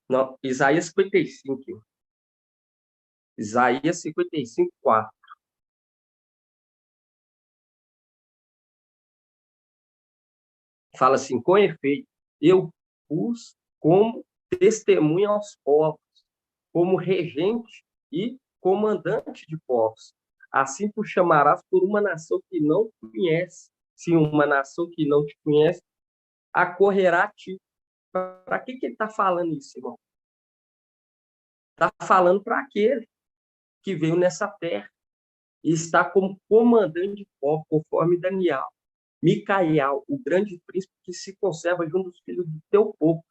Speaker 2: Não, Isaías 55. Isaías 55, 4. Fala assim, com efeito, eu pus como testemunha aos povos, como regente e comandante de povos. Assim tu chamarás por uma nação que não conhece. Se uma nação que não te conhece, acorrerá a ti. Para que ele está falando isso, irmão? Está falando para aquele que veio nessa terra e está como comandante de povo, conforme Daniel. Micael, o grande príncipe que se conserva junto dos filhos do teu povo.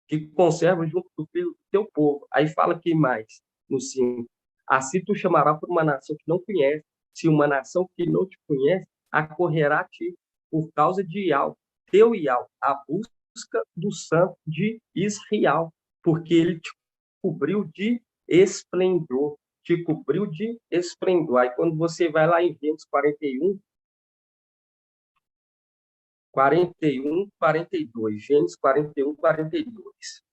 Speaker 2: Que conserva junto do filho do teu povo. Aí fala aqui mais, no 5. Assim tu chamarás por uma nação que não conhece. Se uma nação que não te conhece, acorrerá a ti, por causa de Iau, teu Iau, a busca do santo de Israel, porque ele te cobriu de esplendor. Te cobriu de esplendor. Aí quando você vai lá em Gênesis 41, 42. Gênesis 41, 42.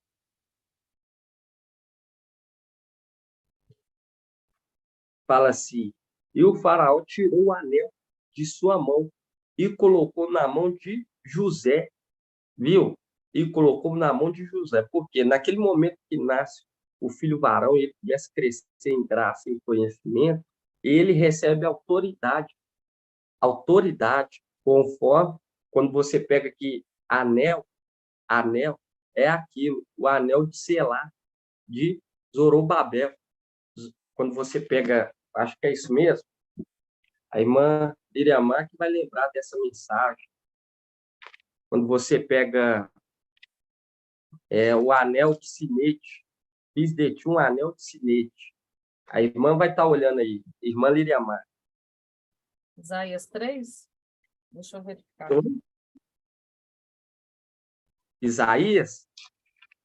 Speaker 2: Fala assim, e o faraó tirou o anel de sua mão e colocou na mão de José, viu? E colocou na mão de José, porque naquele momento que nasce o filho varão, ele começa a crescer em graça, em conhecimento, ele recebe autoridade, conforme quando você pega aqui anel é aquilo, o anel de selar, de Zorobabel. Quando você pega, acho que é isso mesmo, a irmã Iriamar que vai lembrar dessa mensagem. Quando você pega o anel de sinete, fiz de ti um anel de sinete. A irmã vai estar olhando aí, irmã Liriamar.
Speaker 4: Isaías 3? Deixa eu verificar.
Speaker 2: Isaías?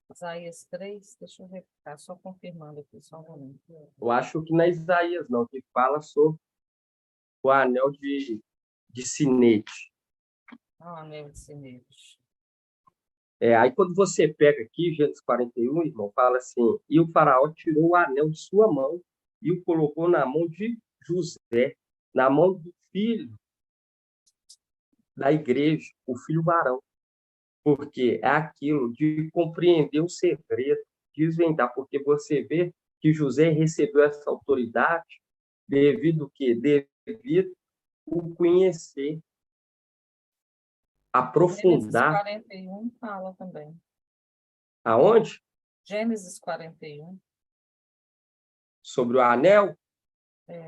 Speaker 4: Isaías 3, deixa eu verificar, só confirmando aqui, só um momento.
Speaker 2: Eu acho que não é Isaías, não, que fala sobre o anel de sinete.
Speaker 4: Anel de sinete.
Speaker 2: Aí quando você pega aqui, Gênesis 41, irmão, fala assim, e o faraó tirou o anel de sua mão e o colocou na mão de José, na mão do filho da igreja, o filho varão. Porque é aquilo de compreender o segredo, desvendar, porque você vê que José recebeu essa autoridade devido que devido o conhecer, aprofundar.
Speaker 4: Gênesis 41 fala também.
Speaker 2: Aonde?
Speaker 4: Gênesis 41.
Speaker 2: Sobre o anel?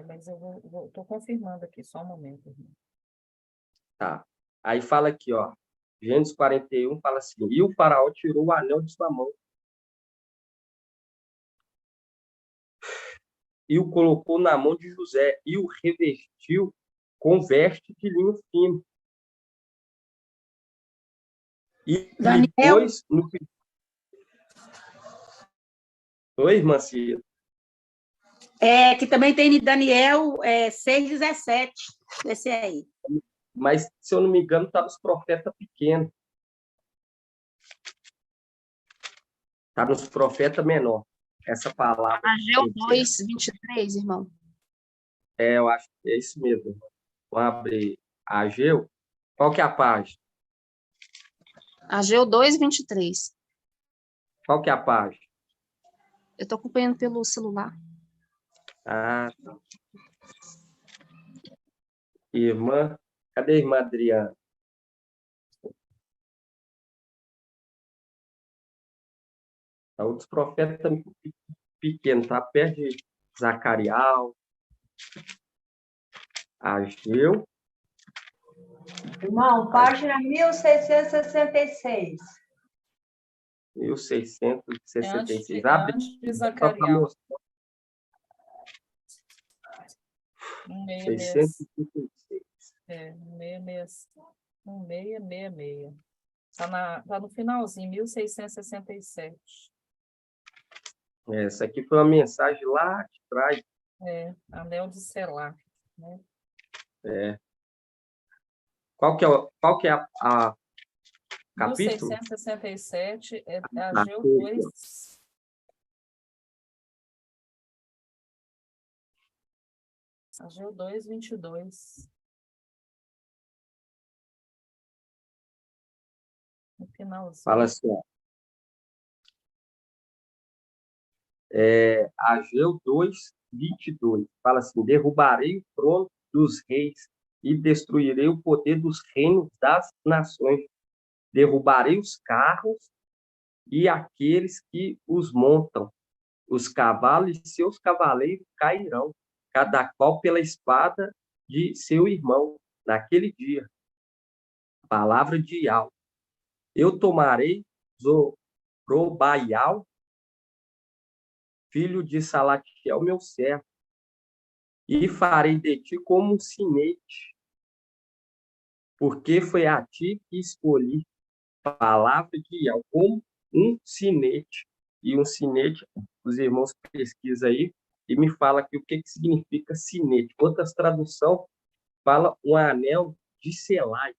Speaker 4: Mas eu estou confirmando aqui, só um momento, irmão.
Speaker 2: Tá. Aí fala aqui, ó. Gênesis 41 fala assim, e o faraó tirou o anel de sua mão e o colocou na mão de José e o revestiu com veste de linho fino. E
Speaker 3: Daniel,
Speaker 2: depois, Oi, irmã Cida.
Speaker 7: Que também tem em Daniel 6,17. Esse aí.
Speaker 2: Mas, se eu não me engano, está nos profetas pequenos. Está nos profetas menor. Essa palavra.
Speaker 6: Ageu 2:23, irmão.
Speaker 2: Eu acho que é isso mesmo, irmão. Vamos abrir Ageu. Qual que é a página?
Speaker 6: Ageu 2:23.
Speaker 2: Qual que é a página?
Speaker 6: Eu estou acompanhando pelo celular.
Speaker 2: Ah, tá. Irmã, cadê a irmã Adriana? Tá, outros profetas também pequenos, tá perto de Zacarial, Ageu.
Speaker 3: Irmão, página 1666.
Speaker 2: 1666.
Speaker 4: Antes de Zacarial.
Speaker 2: 666.
Speaker 4: 1666. Tá no finalzinho, 1667.
Speaker 2: Essa aqui foi uma mensagem lá de trás.
Speaker 4: Anel de Selá. Né?
Speaker 2: Qual que é a capítulo?
Speaker 4: 1667 é
Speaker 2: Ah,
Speaker 4: Ageu 2. Ageu 2:22. No finalzinho.
Speaker 2: Fala assim, ó. Ageu 2:22. Fala assim: derrubarei o trono dos reis e destruirei o poder dos reinos das nações. Derrubarei os carros e aqueles que os montam. Os cavalos e seus cavaleiros cairão, cada qual pela espada de seu irmão, naquele dia. Palavra de Yahweh. Eu tomarei Zorobaial, filho de Salatiel, meu servo, e farei de ti como um sinete, porque foi a ti que escolhi. Palavra de Yahweh, como um sinete. E um sinete, os irmãos pesquisam aí e me fala aqui o que significa sinete. Outras traduções fala um anel de selai.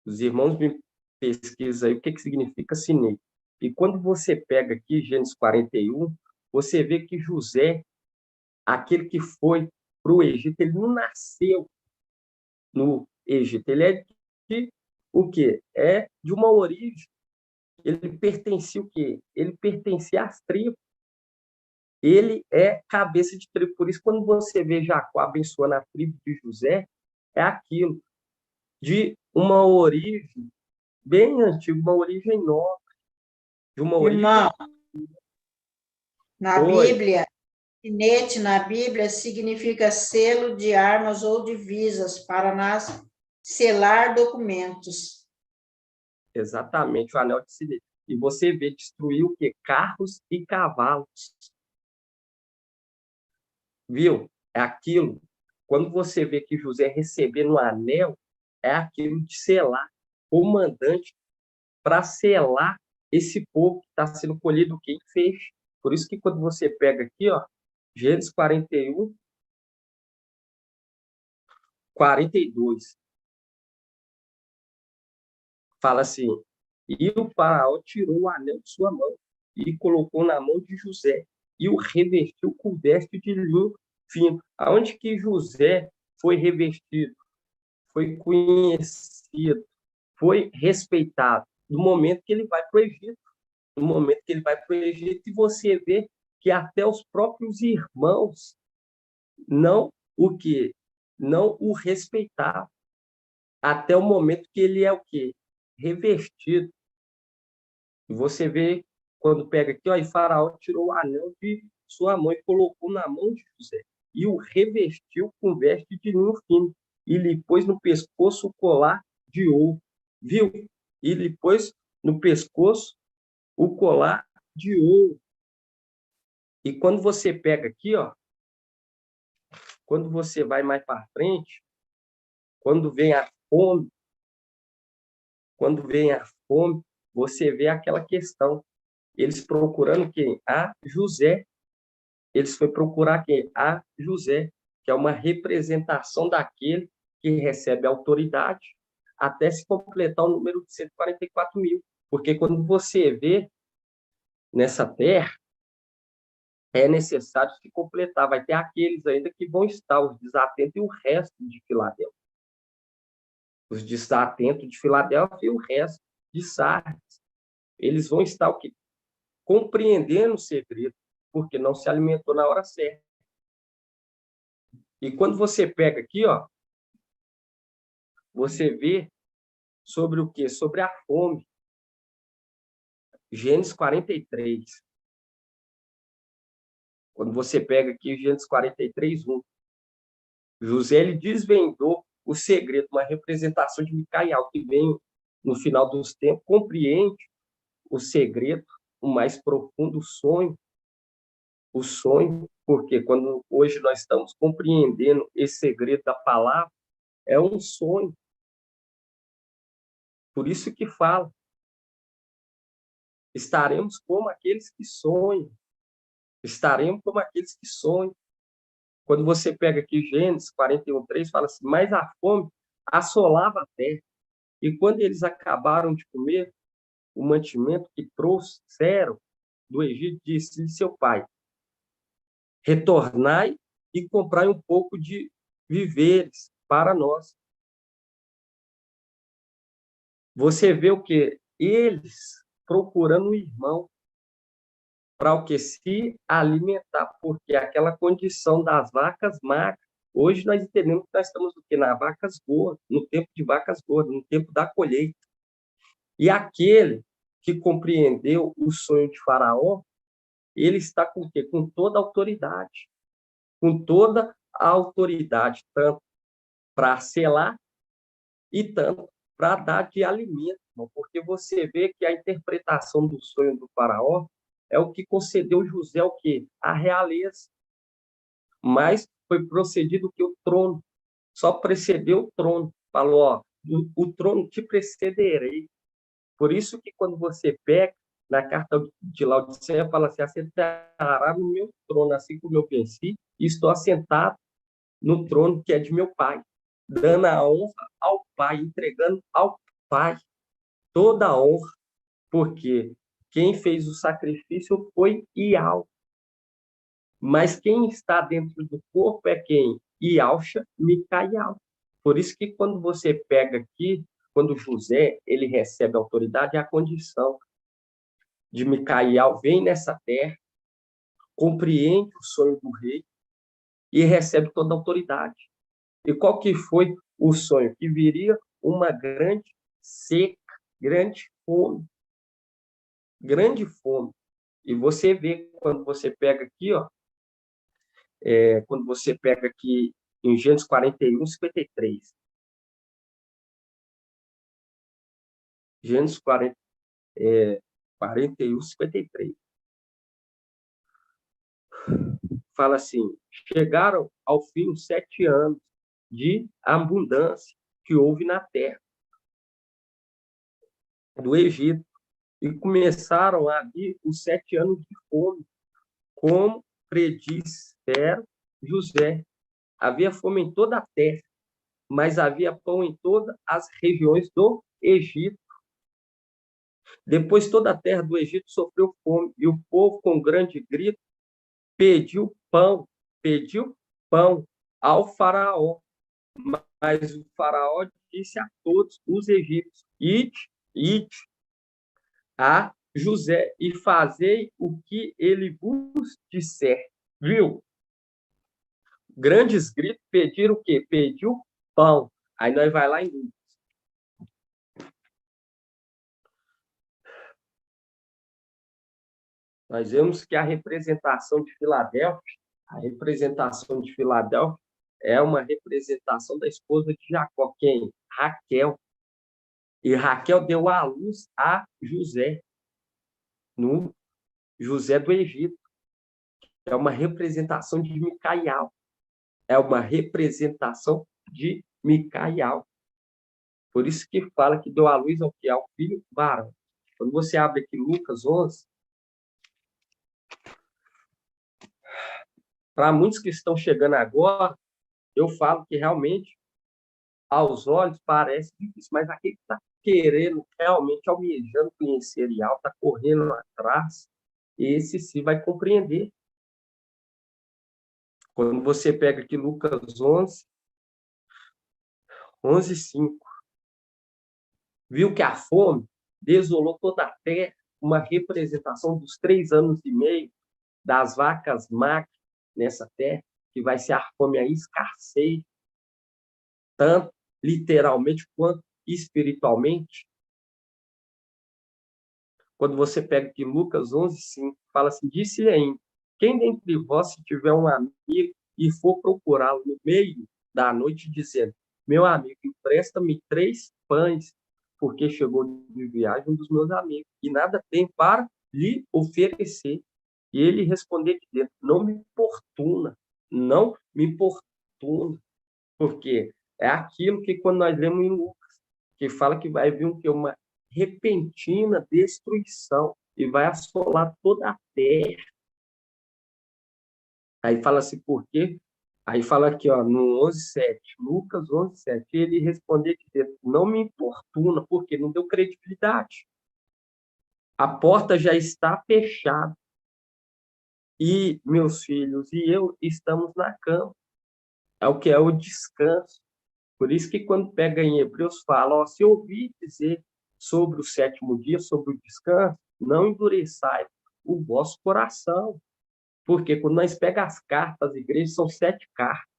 Speaker 2: Os irmãos me pesquisam aí o que significa sinete. E quando você pega aqui Gênesis 41, você vê que José, aquele que foi para o Egito, ele não nasceu no Egito. Ele é de o quê? É de uma origem. Ele pertencia o quê? Ele pertencia às tribos. Ele é cabeça de tribo. Por isso, quando você vê Jacó abençoando a tribo de José, é aquilo de uma origem bem antiga, uma origem nova, de uma origem...
Speaker 3: Irmão, na
Speaker 2: Oi.
Speaker 3: Bíblia, sinete na Bíblia significa selo de armas ou divisas para selar documentos.
Speaker 2: Exatamente, o anel de sinete. E você vê destruir o quê? Carros e cavalos. Viu? É aquilo. Quando você vê que José recebendo um anel, é aquilo de selar, comandante, para selar esse povo que está sendo colhido, quem fez. Por isso que quando você pega aqui, ó, Gênesis 41, 42, fala assim: e o faraó tirou o anel de sua mão e colocou na mão de José e o revestiu com veste de linho fino. Aonde que José foi revestido? Foi conhecido, foi respeitado no momento que ele vai para o Egito. No momento que ele vai para o Egito, e você vê que até os próprios irmãos não o respeitavam. Até o momento que ele é o quê? Revestido. E você vê, quando pega aqui, ó, e Faraó tirou o anel de sua mão e colocou na mão de José, e o revestiu com veste de linho fino, e lhe pôs no pescoço o colar de ouro. Viu? E lhe pôs no pescoço o colar de ouro. E quando você pega aqui, ó, quando você vai mais para frente, quando vem a fome, você vê aquela questão eles procurando quem? A José. Eles foram procurar quem? A José, que é uma representação daquele que recebe autoridade até se completar o número de 144 mil. Porque quando você vê nessa terra, é necessário se completar. Vai ter aqueles ainda que vão estar, os desatentos e o resto de Filadélfia. Os desatentos de Filadélfia e o resto de Sardes. Eles vão estar o quê? Compreendendo o segredo, porque não se alimentou na hora certa. E quando você pega aqui, ó, você vê sobre o quê? Sobre a fome. Gênesis 43. Quando você pega aqui Gênesis 43, 1. José ele desvendou o segredo, uma representação de Micael, que vem no final dos tempos, compreende o segredo, o mais profundo sonho. O sonho, porque quando hoje nós estamos compreendendo esse segredo da palavra, é um sonho. Por isso que fala, estaremos como aqueles que sonham. Estaremos como aqueles que sonham. Quando você pega aqui Gênesis 41, 3, fala assim, mas a fome assolava a terra. E quando eles acabaram de comer o mantimento que trouxeram do Egito, disse seu pai, retornai e comprai um pouco de víveres para nós. Você vê o quê? Eles procurando um irmão para o que? Se alimentar, porque aquela condição das vacas magras, hoje nós entendemos que nós estamos nas vacas gordas, no tempo de vacas gordas, no tempo da colheita. E aquele que compreendeu o sonho de Faraó, ele está com o quê? Com toda a autoridade. Com toda a autoridade, tanto para selar e tanto para dar de alimento. Porque você vê que a interpretação do sonho do Faraó é o que concedeu José o quê? A realeza. Mas foi procedido que o trono. Só precedeu o trono. Falou, ó, o trono te precederei. Por isso que quando você pega na carta de Laodiceia, fala assim, assentará no meu trono, assim como eu venci, e estou assentado no trono que é de meu pai, dando a honra ao pai, entregando ao pai toda a honra, porque quem fez o sacrifício foi Ial. Mas quem está dentro do corpo é quem? Ialcha, Micael. Por isso que quando você pega aqui, quando José ele recebe a autoridade, é a condição de Micael vem nessa terra, compreende o sonho do rei e recebe toda a autoridade. E qual que foi o sonho? Que viria uma grande seca, grande fome. Grande fome. E você vê, quando você pega aqui, ó, quando você pega aqui em Gênesis 41, 53. Gênesis 41, 53. Fala assim, chegaram ao fim os 7 anos de abundância que houve na terra do Egito, e começaram a vir os 7 anos de fome, como predisseram José. Havia fome em toda a terra, mas havia pão em todas as regiões do Egito. Depois toda a terra do Egito sofreu fome, e o povo, com grande grito, pediu pão ao faraó. Mas o faraó disse a todos os egípcios, ide a José e fazei o que ele vos disser. Viu? Grandes gritos pediram o quê? Pediu pão. Aí nós vai lá em Lucas. Nós vemos que a representação de Filadélfia é uma representação da esposa de Jacó, quem? Raquel. E Raquel deu à luz a José, no José do Egito. É uma representação de Micael. É uma representação de Micael. Por isso que fala que deu à luz ao que? Ao filho varão. Quando você abre aqui Lucas 11, Para muitos que estão chegando agora, eu falo que realmente, aos olhos, parece difícil, mas aquele que está querendo, realmente almejando conhecer e está correndo atrás, esse sim vai compreender. Quando você pega aqui Lucas 11:5, viu que a fome desolou toda a terra, uma representação dos 3 anos e meio das vacas magras nessa terra, que vai ser a fome, a escassez, tanto literalmente quanto espiritualmente. Quando você pega aqui Lucas 11:5, fala assim, disse ainda, quem dentre vós, se tiver um amigo e for procurá-lo no meio da noite, dizendo, meu amigo, empresta-me 3 pães, porque chegou de viagem um dos meus amigos, e nada tem para lhe oferecer. E ele responder de dentro, não me importuna, não me importuna, porque é aquilo que quando nós lemos em Lucas, que fala que vai vir uma repentina destruição e vai assolar toda a terra. Aí fala assim, por quê? Aí fala aqui, ó, no 11:7, Lucas 11:7, ele respondeu que não me importuna, porque não deu credibilidade. A porta já está fechada. E meus filhos e eu estamos na cama. É o que é o descanso. Por isso que quando pega em Hebreus fala, ó, se ouvir dizer sobre o 7º dia, sobre o descanso, não endureçai o vosso coração. Porque quando nós pegamos as cartas às igrejas, são 7 cartas.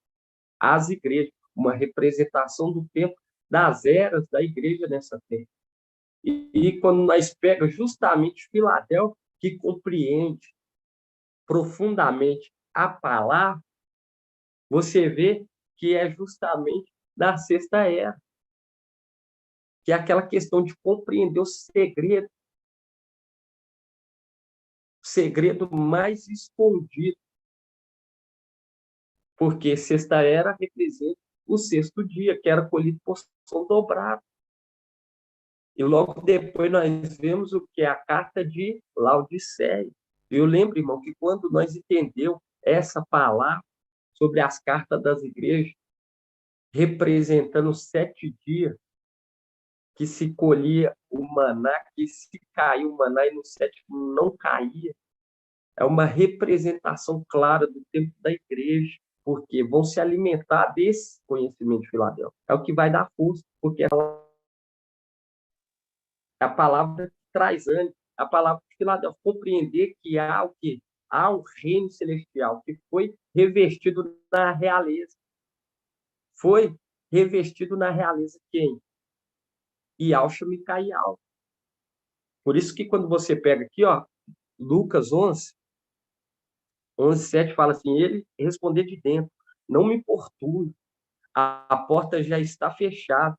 Speaker 2: As igrejas, uma representação do tempo das eras da igreja nessa terra. E quando nós pegamos justamente Filadélfia, que compreende profundamente a palavra, você vê que é justamente da 6ª era, que é aquela questão de compreender o segredo mais escondido, porque 6ª era representa o 6º dia, que era colhido porção dobrada. E logo depois nós vemos o que é a carta de Laodiceia. Eu lembro, irmão, que quando nós entendemos essa palavra sobre as cartas das igrejas, representando 7 dias, que se colhia o maná, que se caiu o maná e no 7º não caía. É uma representação clara do tempo da igreja, porque vão se alimentar desse conhecimento de Filadélfia. É o que vai dar força, porque é a palavra que traz ânimo, a palavra de Filadélfia, compreender que há o quê? Há um reino celestial que foi revestido na realeza. Foi revestido na realeza quem? Yahshua Micael. Por isso que quando você pega aqui, ó, Lucas 11:7 fala assim, ele responder de dentro, não me importune, a porta já está fechada,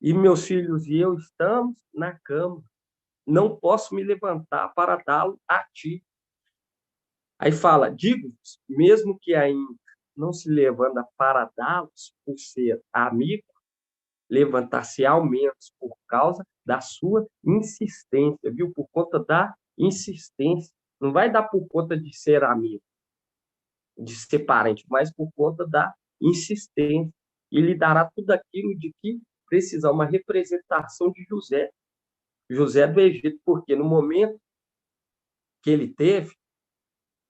Speaker 2: e meus filhos e eu estamos na cama, não posso me levantar para dá-lo a ti. Aí fala, digo-vos, mesmo que ainda não se levanta para dá-los por ser amigo, levantar-se ao menos por causa da sua insistência, viu? Por conta da insistência. Não vai dar por conta de ser amigo, de ser parente, mas por conta da insistência. E lhe dará tudo aquilo de que precisar, uma representação de José. José do Egito, porque no momento que ele teve,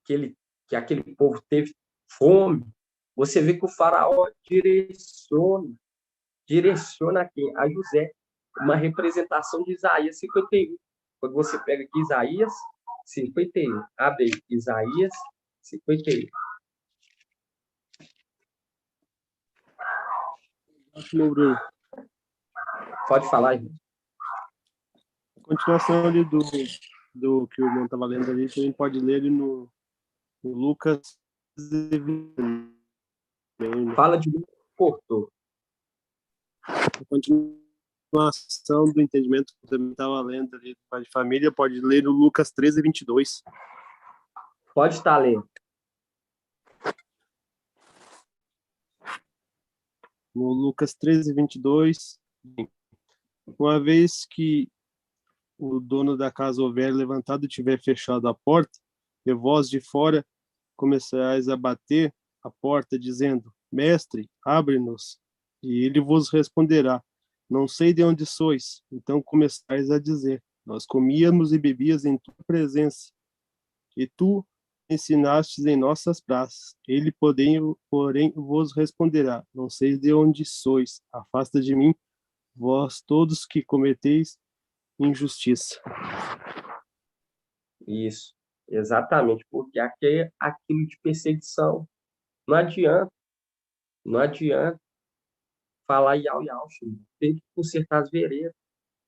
Speaker 2: que aquele povo teve fome, você vê que o faraó direciona a quem? A José, uma representação de Isaías 51. Quando você pega aqui Isaías 51, abre aí, Isaías 51.
Speaker 8: Bruno.
Speaker 2: Pode falar, irmão.
Speaker 8: A continuação ali do que o irmão estava lendo ali, a gente pode ler ele no Lucas.
Speaker 2: Fala de Porto.
Speaker 8: A continuação do entendimento que você estava lendo ali do pai de família, pode ler no Lucas 13:22.
Speaker 2: Pode estar lendo.
Speaker 8: No Lucas 13:22, uma vez que o dono da casa houver levantado e tiver fechado a porta, e vós de fora começareis a bater a porta, dizendo, Mestre, abre-nos. E ele vos responderá, não sei de onde sois. Então começareis a dizer, nós comíamos e bebíamos em tua presença, e tu ensinastes em nossas praças. Ele, porém, vos responderá, não sei de onde sois. Afasta de mim, vós todos que cometeis injustiça.
Speaker 2: Isso, exatamente, porque aqui é aquilo de perseguição. Não adianta, não adianta falar iau, iau, filho. Tem que consertar as veredas,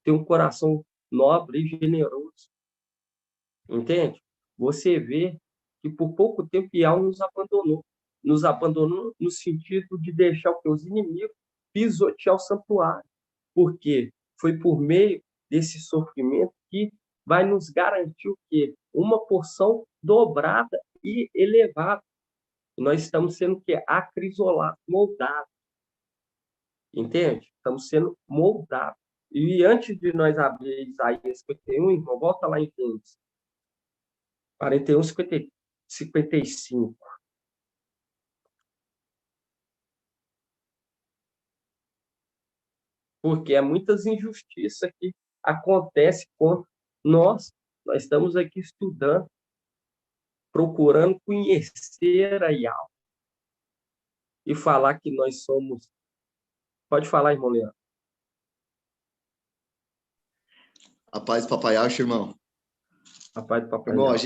Speaker 2: ter um coração nobre e generoso. Entende? Você vê que por pouco tempo Iau nos abandonou. Nos abandonou no sentido de deixar o que os inimigos pisotear o santuário. Porque foi por meio desse sofrimento que vai nos garantir o quê? Uma porção dobrada e elevada. Nós estamos sendo o quê? Acrisolados, moldados. Entende? Estamos sendo moldados. E antes de nós abrir Isaías 51, irmão, volta lá em Gênesis 41, 55. Porque é muitas injustiças que acontecem quando nós estamos aqui estudando, procurando conhecer a Yahweh e falar que nós somos... Pode falar, irmão Leandro.
Speaker 9: A paz do Papai Acho, irmão.
Speaker 2: A paz do Papai
Speaker 9: Irmão,
Speaker 2: Yahweh.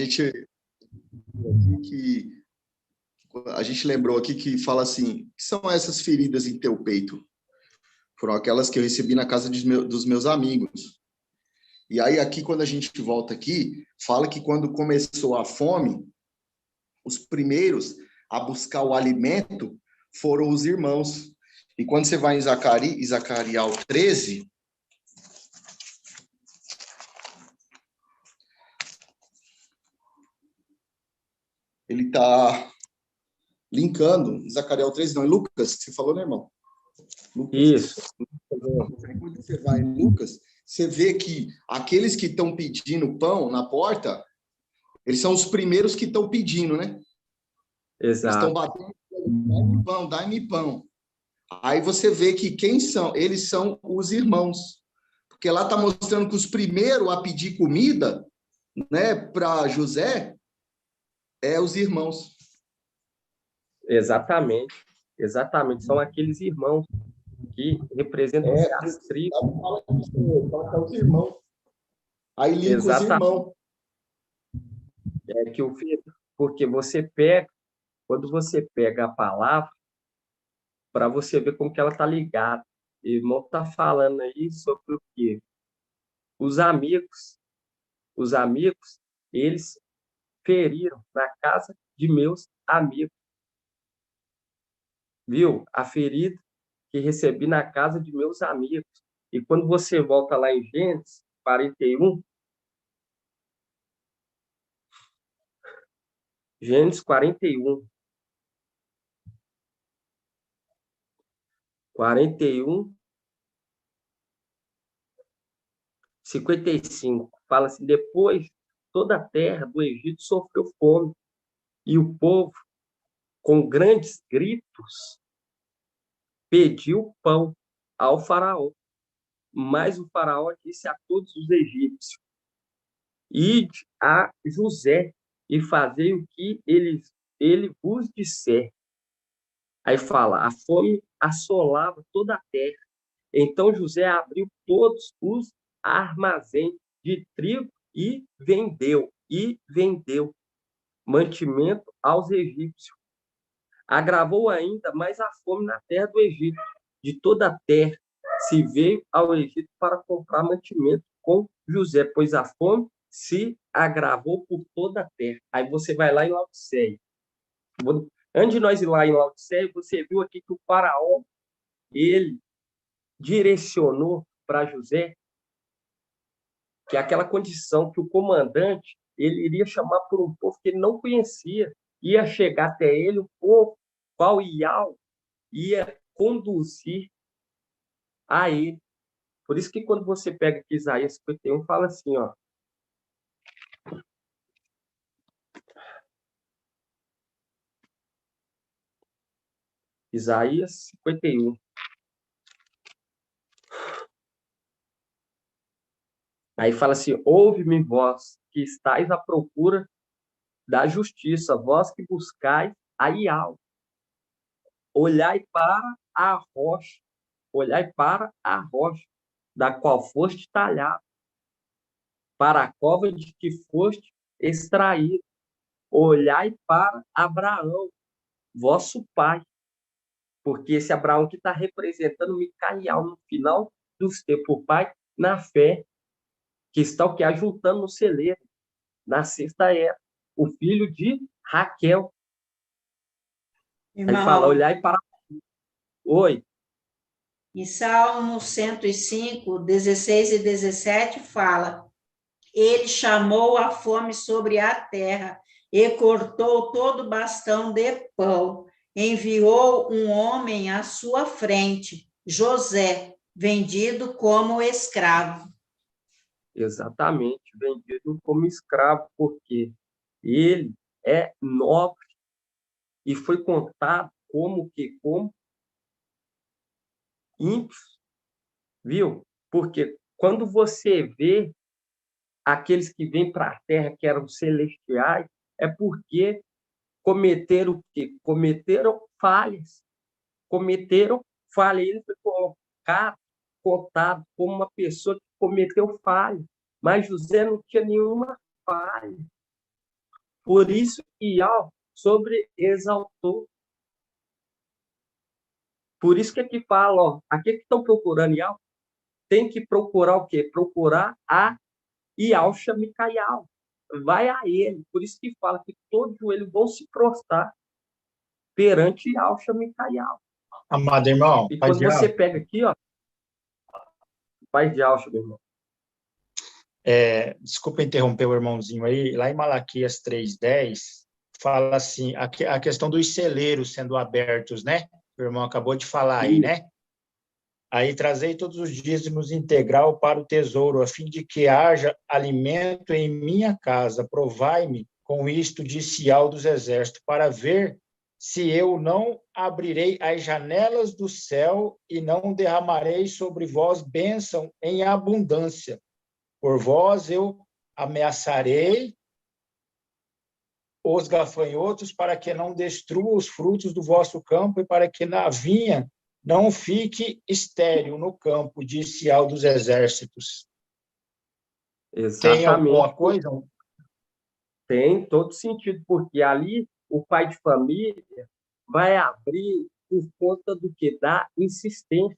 Speaker 9: a gente lembrou aqui que fala assim, que são essas feridas em teu peito? Foram aquelas que eu recebi na casa dos meus amigos. E aí aqui, quando a gente volta aqui, fala que quando começou a fome, os primeiros a buscar o alimento foram os irmãos. E quando você vai em Zacarias 13, ele está linkando, Zacarias 13, não, em Lucas, você falou, né, irmão? Lucas.
Speaker 2: Isso.
Speaker 9: Quando você vai em Lucas, você vê que aqueles que estão pedindo pão na porta, eles são os primeiros que estão pedindo, né?
Speaker 2: Exato.
Speaker 9: Eles estão batendo, dá-me pão, dá-me pão. Aí você vê que quem são? Eles são os irmãos. Porque lá está mostrando que os primeiros a pedir comida, né, para José, é os irmãos.
Speaker 2: Exatamente. Exatamente. São aqueles irmãos que representam as tribos.
Speaker 9: Fala que é os irmãos. Aí linka os irmãos.
Speaker 2: É que o filho, porque você pega, quando você pega a palavra, para você ver como que ela está ligada. O irmão está falando aí sobre o quê? Os amigos, eles feriram na casa de meus amigos. Viu? A ferida que recebi na casa de meus amigos. E quando você volta lá em Gênesis 41, Gênesis 41, 55, fala assim, depois toda a terra do Egito sofreu fome, e o povo, com grandes gritos, pediu pão ao faraó. Mas o faraó disse a todos os egípcios, ide a José e fazei o que ele vos disser. Aí fala, a fome assolava toda a terra. Então José abriu todos os armazéns de trigo e vendeu mantimento aos egípcios. Agravou ainda mais a fome na terra do Egito. De toda a terra se veio ao Egito para comprar mantimento com José, pois a fome se agravou por toda a terra. Aí você vai lá em Laodiceia. Antes de nós ir lá em Laodiceia, você viu aqui que o faraó, ele direcionou para José que aquela condição que o comandante ele iria chamar por um povo que ele não conhecia, ia chegar até ele um povo qual Iau ia conduzir a ele. Por isso que quando você pega aqui Isaías 51, fala assim, ó, Isaías 51. Aí fala assim: ouve-me, vós que estáis à procura da justiça, vós que buscais a Iau. Olhai para a rocha, olhai para a rocha, da qual foste talhado, para a cova de que foste extraído. Olhai para Abraão, vosso pai, porque esse Abraão que está representando Micael no final dos tempos, o pai na fé, que está o que? Ajuntando no celeiro, na sexta era, o filho de Raquel. Ele fala,
Speaker 3: Irmão,
Speaker 2: olhai para... Oi.
Speaker 3: em Salmo 105, 16 e 17, fala: ele chamou a fome sobre a terra e cortou todo bastão de pão. Enviou um homem à sua frente, José, vendido como escravo.
Speaker 2: Exatamente, vendido como escravo, porque ele é nobre e foi contado como ímpio, viu? Porque quando você vê aqueles que vêm para a terra, que eram celestiais, é porque cometeram o quê? Cometeram falhas. Cometeram falha. Ele foi contado como uma pessoa que cometeu falha. Mas José não tinha nenhuma falha. Por isso que sobreexaltou. Por isso que aqui fala, ó, aqui que estão procurando Iau, tem que procurar o quê? Procurar a Iauxa Micael. Vai a ele. Por isso que fala que todos eles vão se prostrar perante Iauxa Micael.
Speaker 10: Amado irmão,
Speaker 2: E
Speaker 10: paz
Speaker 2: quando
Speaker 10: de
Speaker 2: você
Speaker 10: Alfa,
Speaker 2: pega aqui, ó, paz de Iauxa, meu irmão.
Speaker 10: desculpa interromper o irmãozinho aí, lá em Malaquias 3:10, fala assim, a questão dos celeiros sendo abertos, né? O irmão acabou de falar aí, né? Aí trazei todos os dízimos integral para o tesouro, a fim de que haja alimento em minha casa. Provai-me com isto, disse Iau dos exércitos, para ver se eu não abrirei as janelas do céu e não derramarei sobre vós bênção em abundância. Por vós eu ameaçarei os gafanhotos para que não destrua os frutos do vosso campo e para que na vinha não fique estéril no campo, disse Iau dos exércitos.
Speaker 2: Exatamente.
Speaker 10: Tem alguma coisa?
Speaker 2: Tem todo sentido, porque ali o pai de família vai abrir por conta do que? Da insistência.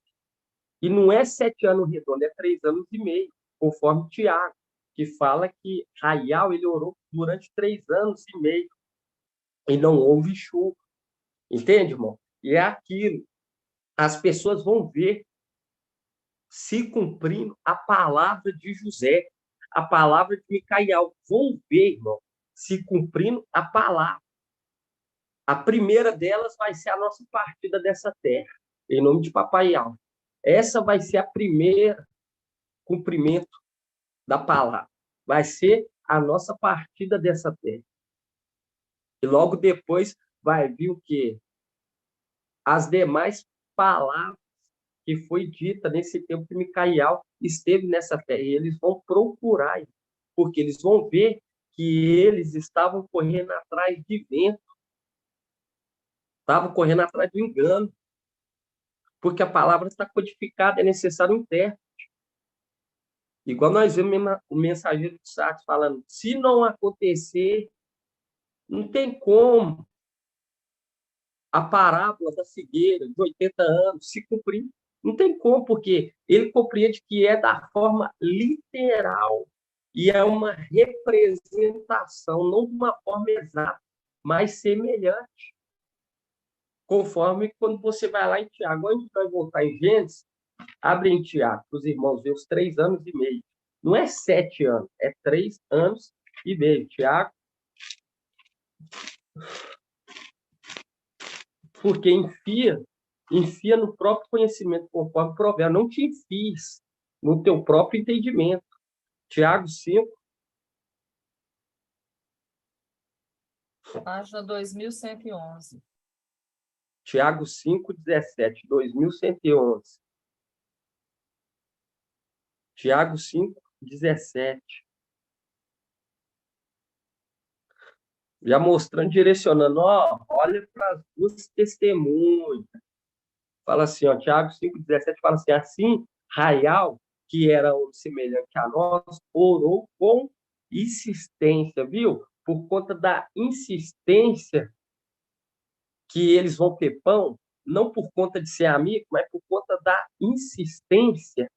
Speaker 2: E não é 7 anos redondos, é 3 anos e meio, conforme Tiago, que fala que Raial ele orou durante 3 anos e meio e não houve chuva. Entende, irmão? E é aquilo. As pessoas vão ver se cumprindo a palavra de José, a palavra de Micael. Vão ver, irmão, se cumprindo a palavra. A primeira delas vai ser a nossa partida dessa terra, em nome de Papai Iau. Essa vai ser a primeira cumprimento da palavra. Vai ser a nossa partida dessa terra. E logo depois vai vir o quê? As demais palavras que foi dita nesse tempo que Micael esteve nessa terra. E eles vão procurar, porque eles vão ver que eles estavam correndo atrás de vento, estavam correndo atrás do engano, porque a palavra está codificada, é necessário um intérprete. Igual nós vemos o mensageiro de Sardes falando, se não acontecer, não tem como a parábola da figueira de 80 anos se cumprir. Não tem como, porque ele compreende que é da forma literal e é uma representação, não de uma forma exata, mas semelhante. Conforme quando você vai lá em Tiago, a gente vai voltar em Gênesis, abre em Tiago, para os irmãos ver os 3 anos e meio. Não é 7 anos, é 3 anos e meio. Tiago. Porque enfia no próprio conhecimento, conforme provérbio. Não te enfies no teu próprio entendimento. Tiago 5.
Speaker 4: Página 2111.
Speaker 2: Tiago 5,17, 2111. Tiago 5,17. Já mostrando, direcionando, ó, olha para as duas testemunhas. Fala assim, ó, Tiago 5,17 fala assim, Raial, que era um semelhante a nós, orou com insistência, viu? Por conta da insistência que eles vão ter pão, não por conta de ser amigo, mas por conta da insistência.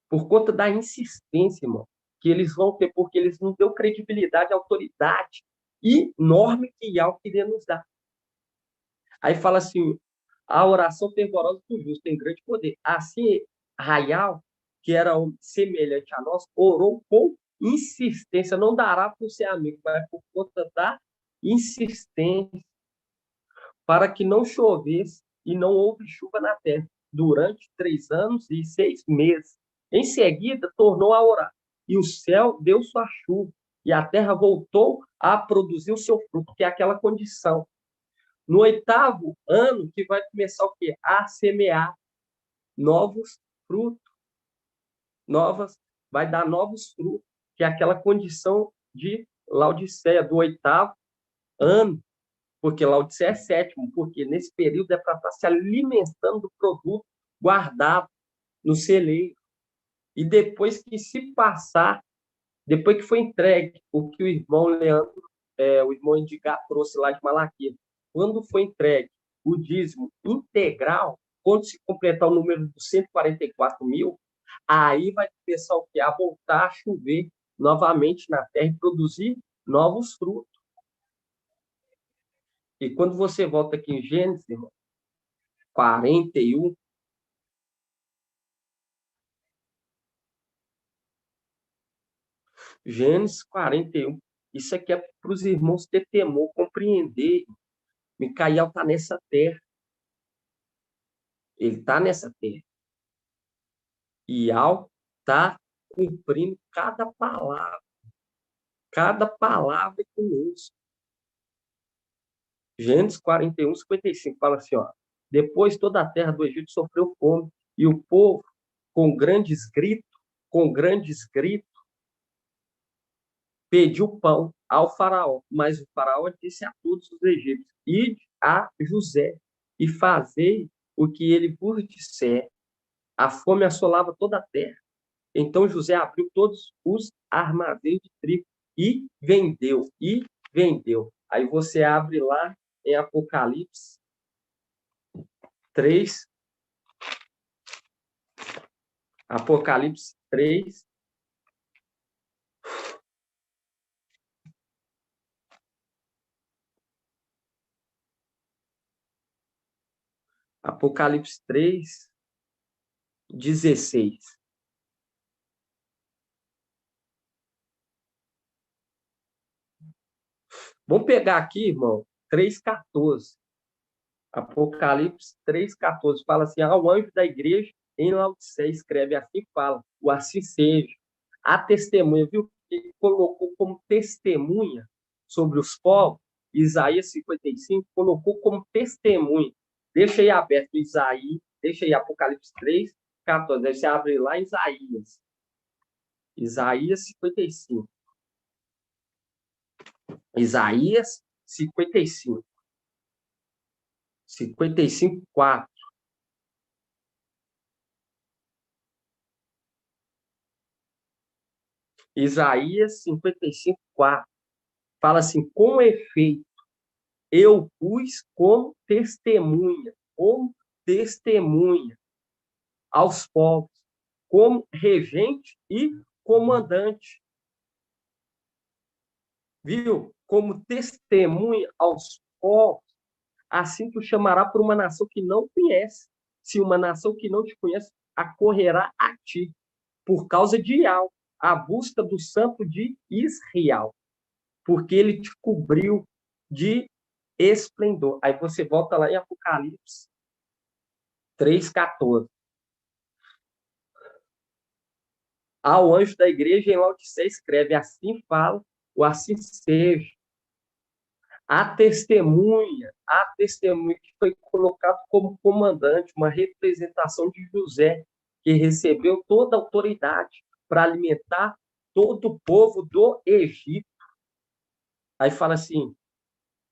Speaker 2: Por conta da insistência, irmão, que eles vão ter, porque eles não dão credibilidade, autoridade enorme que Yahweh queria nos dar. Aí fala assim, a oração fervorosa do justo tem grande poder. Assim, Raial, que era semelhante a nós, orou com insistência. Não dará por ser amigo, mas por conta da insistência, para que não chovesse e não houve chuva na terra durante 3 anos e 6 meses. Em seguida, tornou a orar, e o céu deu sua chuva, e a terra voltou a produzir o seu fruto, que é aquela condição. No 8º ano, que vai começar o quê? A semear novos frutos. Vai dar novos frutos, que é aquela condição de Laodiceia, do 8º ano, porque Laodiceia é 7º, porque nesse período é para estar se alimentando do produto guardado no celeiro. E depois que se passar, depois que foi entregue, o que o irmão Leandro, o irmão Edgar trouxe lá de Malaquias, quando foi entregue o dízimo integral, quando se completar o número dos 144 mil, aí vai começar o quê? A voltar a chover novamente na terra e produzir novos frutos. E quando você volta aqui em Gênesis, irmão, 41, Gênesis 41, isso aqui é para os irmãos ter temor, compreender. Micael está nessa terra. Ele está nessa terra. E Al está cumprindo cada palavra. Cada palavra conosco. Gênesis 41, 55 fala assim, ó. Depois toda a terra do Egito sofreu fome, e o povo, com grandes gritos, pediu pão ao faraó. Mas o faraó disse a todos os egípcios, ide a José e fazei o que ele vos disser. A fome assolava toda a terra. Então José abriu todos os armazéns de trigo e vendeu. Aí você abre lá em Apocalipse 3. Apocalipse 3. Apocalipse 3, 16. Vamos pegar aqui, irmão, 3,14. Apocalipse 3,14. Fala assim, ao anjo da igreja em Laodiceia, escreve assim, fala, o assim seja. A testemunha, viu? Ele colocou como testemunha sobre os povos, Isaías 55, colocou como testemunha. Deixa aí aberto Isaías, deixa aí Apocalipse 3, 14. Aí você abre lá Isaías. Isaías 55. Isaías 55. 55, 4. Isaías 55, 4. Fala assim, com efeito, eu pus como testemunha aos povos, como regente e comandante. Viu? Como testemunha aos povos, assim tu chamará por uma nação que não conhece. Se uma nação que não te conhece acorrerá a ti, por causa de Yahweh, a busca do santo de Israel, porque ele te cobriu de esplendor. Aí você volta lá em Apocalipse 3,14. Ao anjo da igreja em Laodiceia escreve, assim fala, o assim seja. A testemunha que foi colocada como comandante, uma representação de José, que recebeu toda a autoridade para alimentar todo o povo do Egito. Aí fala assim,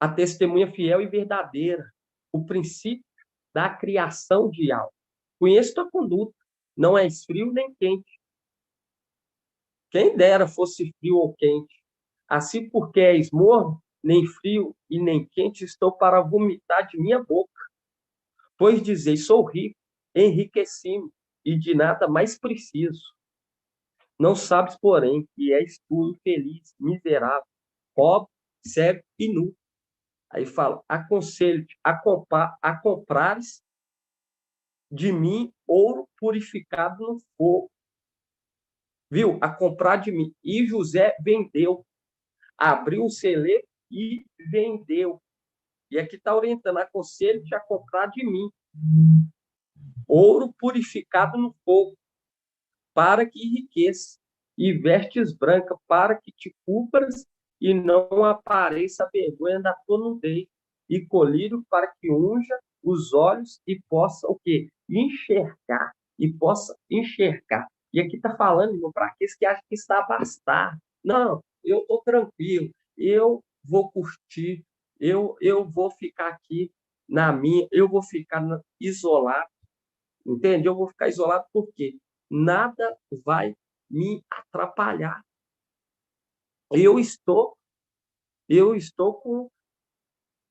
Speaker 2: a testemunha fiel e verdadeira, o princípio da criação de algo. Conheço tua conduta, não és frio nem quente. Quem dera fosse frio ou quente. Assim porque és morno, nem frio e nem quente estou para vomitar de minha boca. Pois dizeis, sou rico, enriqueci-me, e de nada mais preciso. Não sabes, porém, que és tu infeliz, miserável, pobre, cego e nu. Aí fala, aconselho-te a comprares de mim ouro purificado no fogo. Viu? A comprar de mim. E José vendeu. Abriu um celeiro e vendeu. E aqui está orientando, aconselho-te a comprar de mim ouro purificado no fogo, para que enriqueça, e vestes brancas, para que te cubras e não apareça a vergonha da tua nudez, e colírio para que unja os olhos e possa o quê? Enxergar, e possa enxergar. E aqui está falando, irmão, para aqueles que acham que está a bastar. Não, eu estou tranquilo, eu vou curtir, eu vou ficar aqui na minha, eu vou ficar isolado, entende? Eu vou ficar isolado porque nada vai me atrapalhar. Eu estou com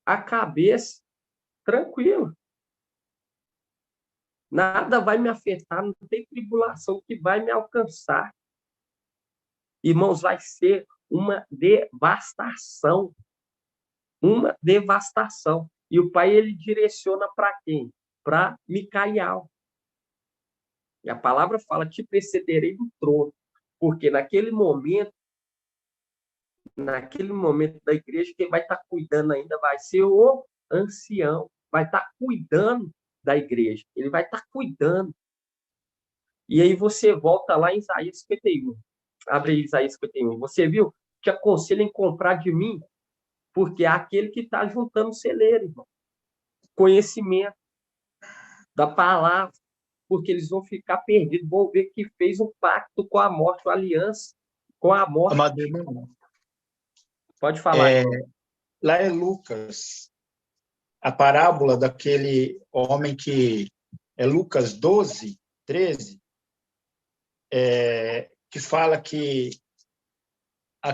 Speaker 2: a cabeça tranquila. Nada vai me afetar, não tem tribulação que vai me alcançar. Irmãos, vai ser uma devastação. Uma devastação. E o Pai, ele direciona para quem? Para Micaial. E a palavra fala, te precederei do trono. Porque naquele momento da igreja, quem vai estar cuidando ainda vai ser o ancião. Vai estar cuidando da igreja. Ele vai estar cuidando. E aí você volta lá em Isaías 51. Abre aí Isaías 51. Você viu? Te aconselho em comprar de mim, porque é aquele que está juntando celeiro, irmão. Conhecimento da palavra, porque eles vão ficar perdidos, vão ver que fez um pacto com a morte, uma aliança com a morte.
Speaker 10: Amado irmão,
Speaker 2: Pode falar.
Speaker 10: lá em Lucas, a parábola daquele homem que é Lucas 12, 13, que fala que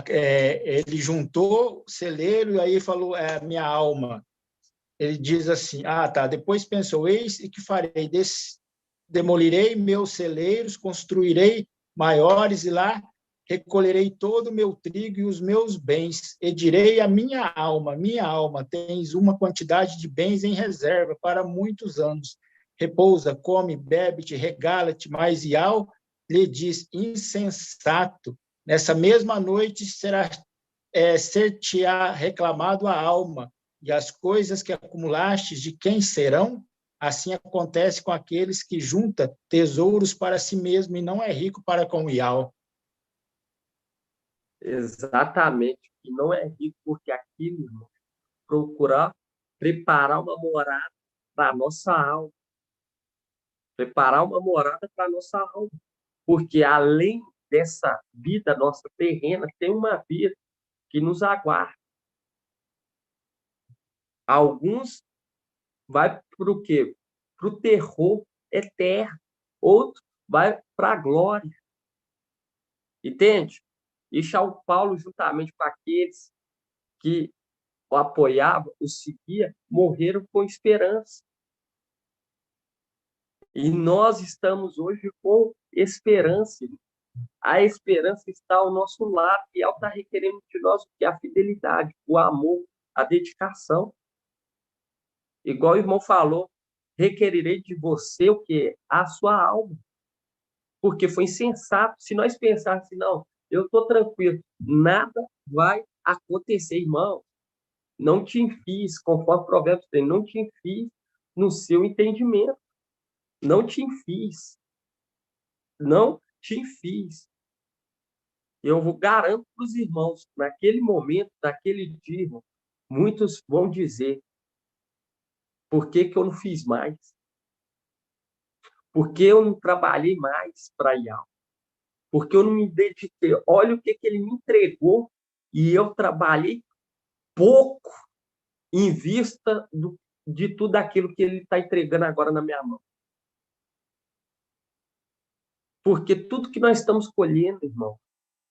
Speaker 10: ele juntou o celeiro e aí falou, minha alma. Ele diz assim, tá, depois pensou, eis e que farei, demolirei meus celeiros, construirei maiores e lá recolherei todo o meu trigo e os meus bens, e direi à minha alma, tens uma quantidade de bens em reserva para muitos anos. Repousa, come, bebe-te, regala-te, mas Ial lhe diz, insensato, nessa mesma noite ser-te-á reclamado a alma, e as coisas que acumulastes de quem serão? Assim acontece com aqueles que junta tesouros para si mesmo e não é rico para com Ial.
Speaker 2: Exatamente, que não é rico, porque aquilo, irmão, procurar preparar uma morada para a nossa alma. Preparar uma morada para a nossa alma. Porque além dessa vida nossa terrena, tem uma vida que nos aguarda. Alguns vai para o quê? Para o terror eterno. Outro vai para a glória. Entende? E São Paulo, juntamente com aqueles que o apoiavam, o seguiam, morreram com esperança. E nós estamos hoje com esperança. A esperança está ao nosso lado e ela está requerendo de nós o que? A fidelidade, o amor, a dedicação. Igual o irmão falou, requererei de você o quê? A sua alma. Porque foi insensato. Se nós pensarmos assim, não, eu estou tranquilo, nada vai acontecer, irmão. Não te enfies, conforme o Provérbios tem, não te enfies no seu entendimento. Não te enfies. Não te enfies. Eu garanto para os irmãos, naquele momento, naquele dia, irmão, Muitos vão dizer, por que que eu não fiz mais? Por que eu não trabalhei mais para IAL? Por que eu não me dediquei? Olha o que que ele me entregou e eu trabalhei pouco em vista de tudo aquilo que ele está entregando agora na minha mão. Porque tudo que nós estamos colhendo, irmão,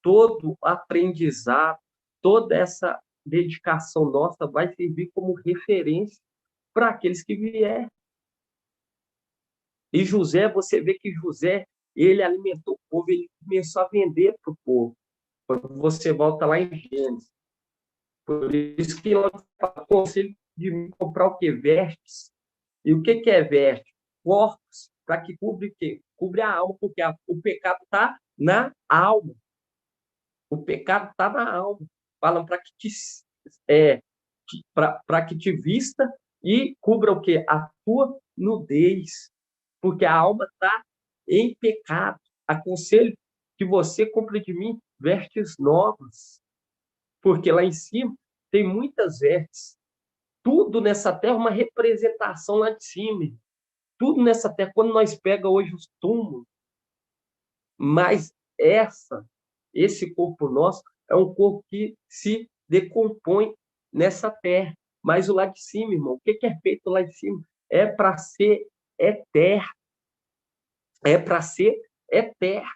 Speaker 2: todo aprendizado, toda essa dedicação nossa vai servir como referência para aqueles que vierem. E José, você vê que José, ele alimentou o povo, ele começou a vender para o povo. Quando você volta lá em Gênesis. Por isso que eu aconselho de me comprar o quê? Vestes. E o que é veste? Corpos, para que cubra o quê? Cubre a alma, porque o pecado está na alma. O pecado está na alma. Falam para que que te vista e cubra o quê? A tua nudez. Porque a alma está em pecado. Aconselho que você compre de mim vestes novas. Porque lá em cima tem muitas vestes. Tudo nessa terra é uma representação lá de cima. Tudo nessa terra, quando nós pega hoje os túmulos, mas esse corpo nosso é um corpo que se decompõe nessa terra. Mas o lá de cima, irmão, o que é feito lá de cima? É para ser eterno. É para ser eterno.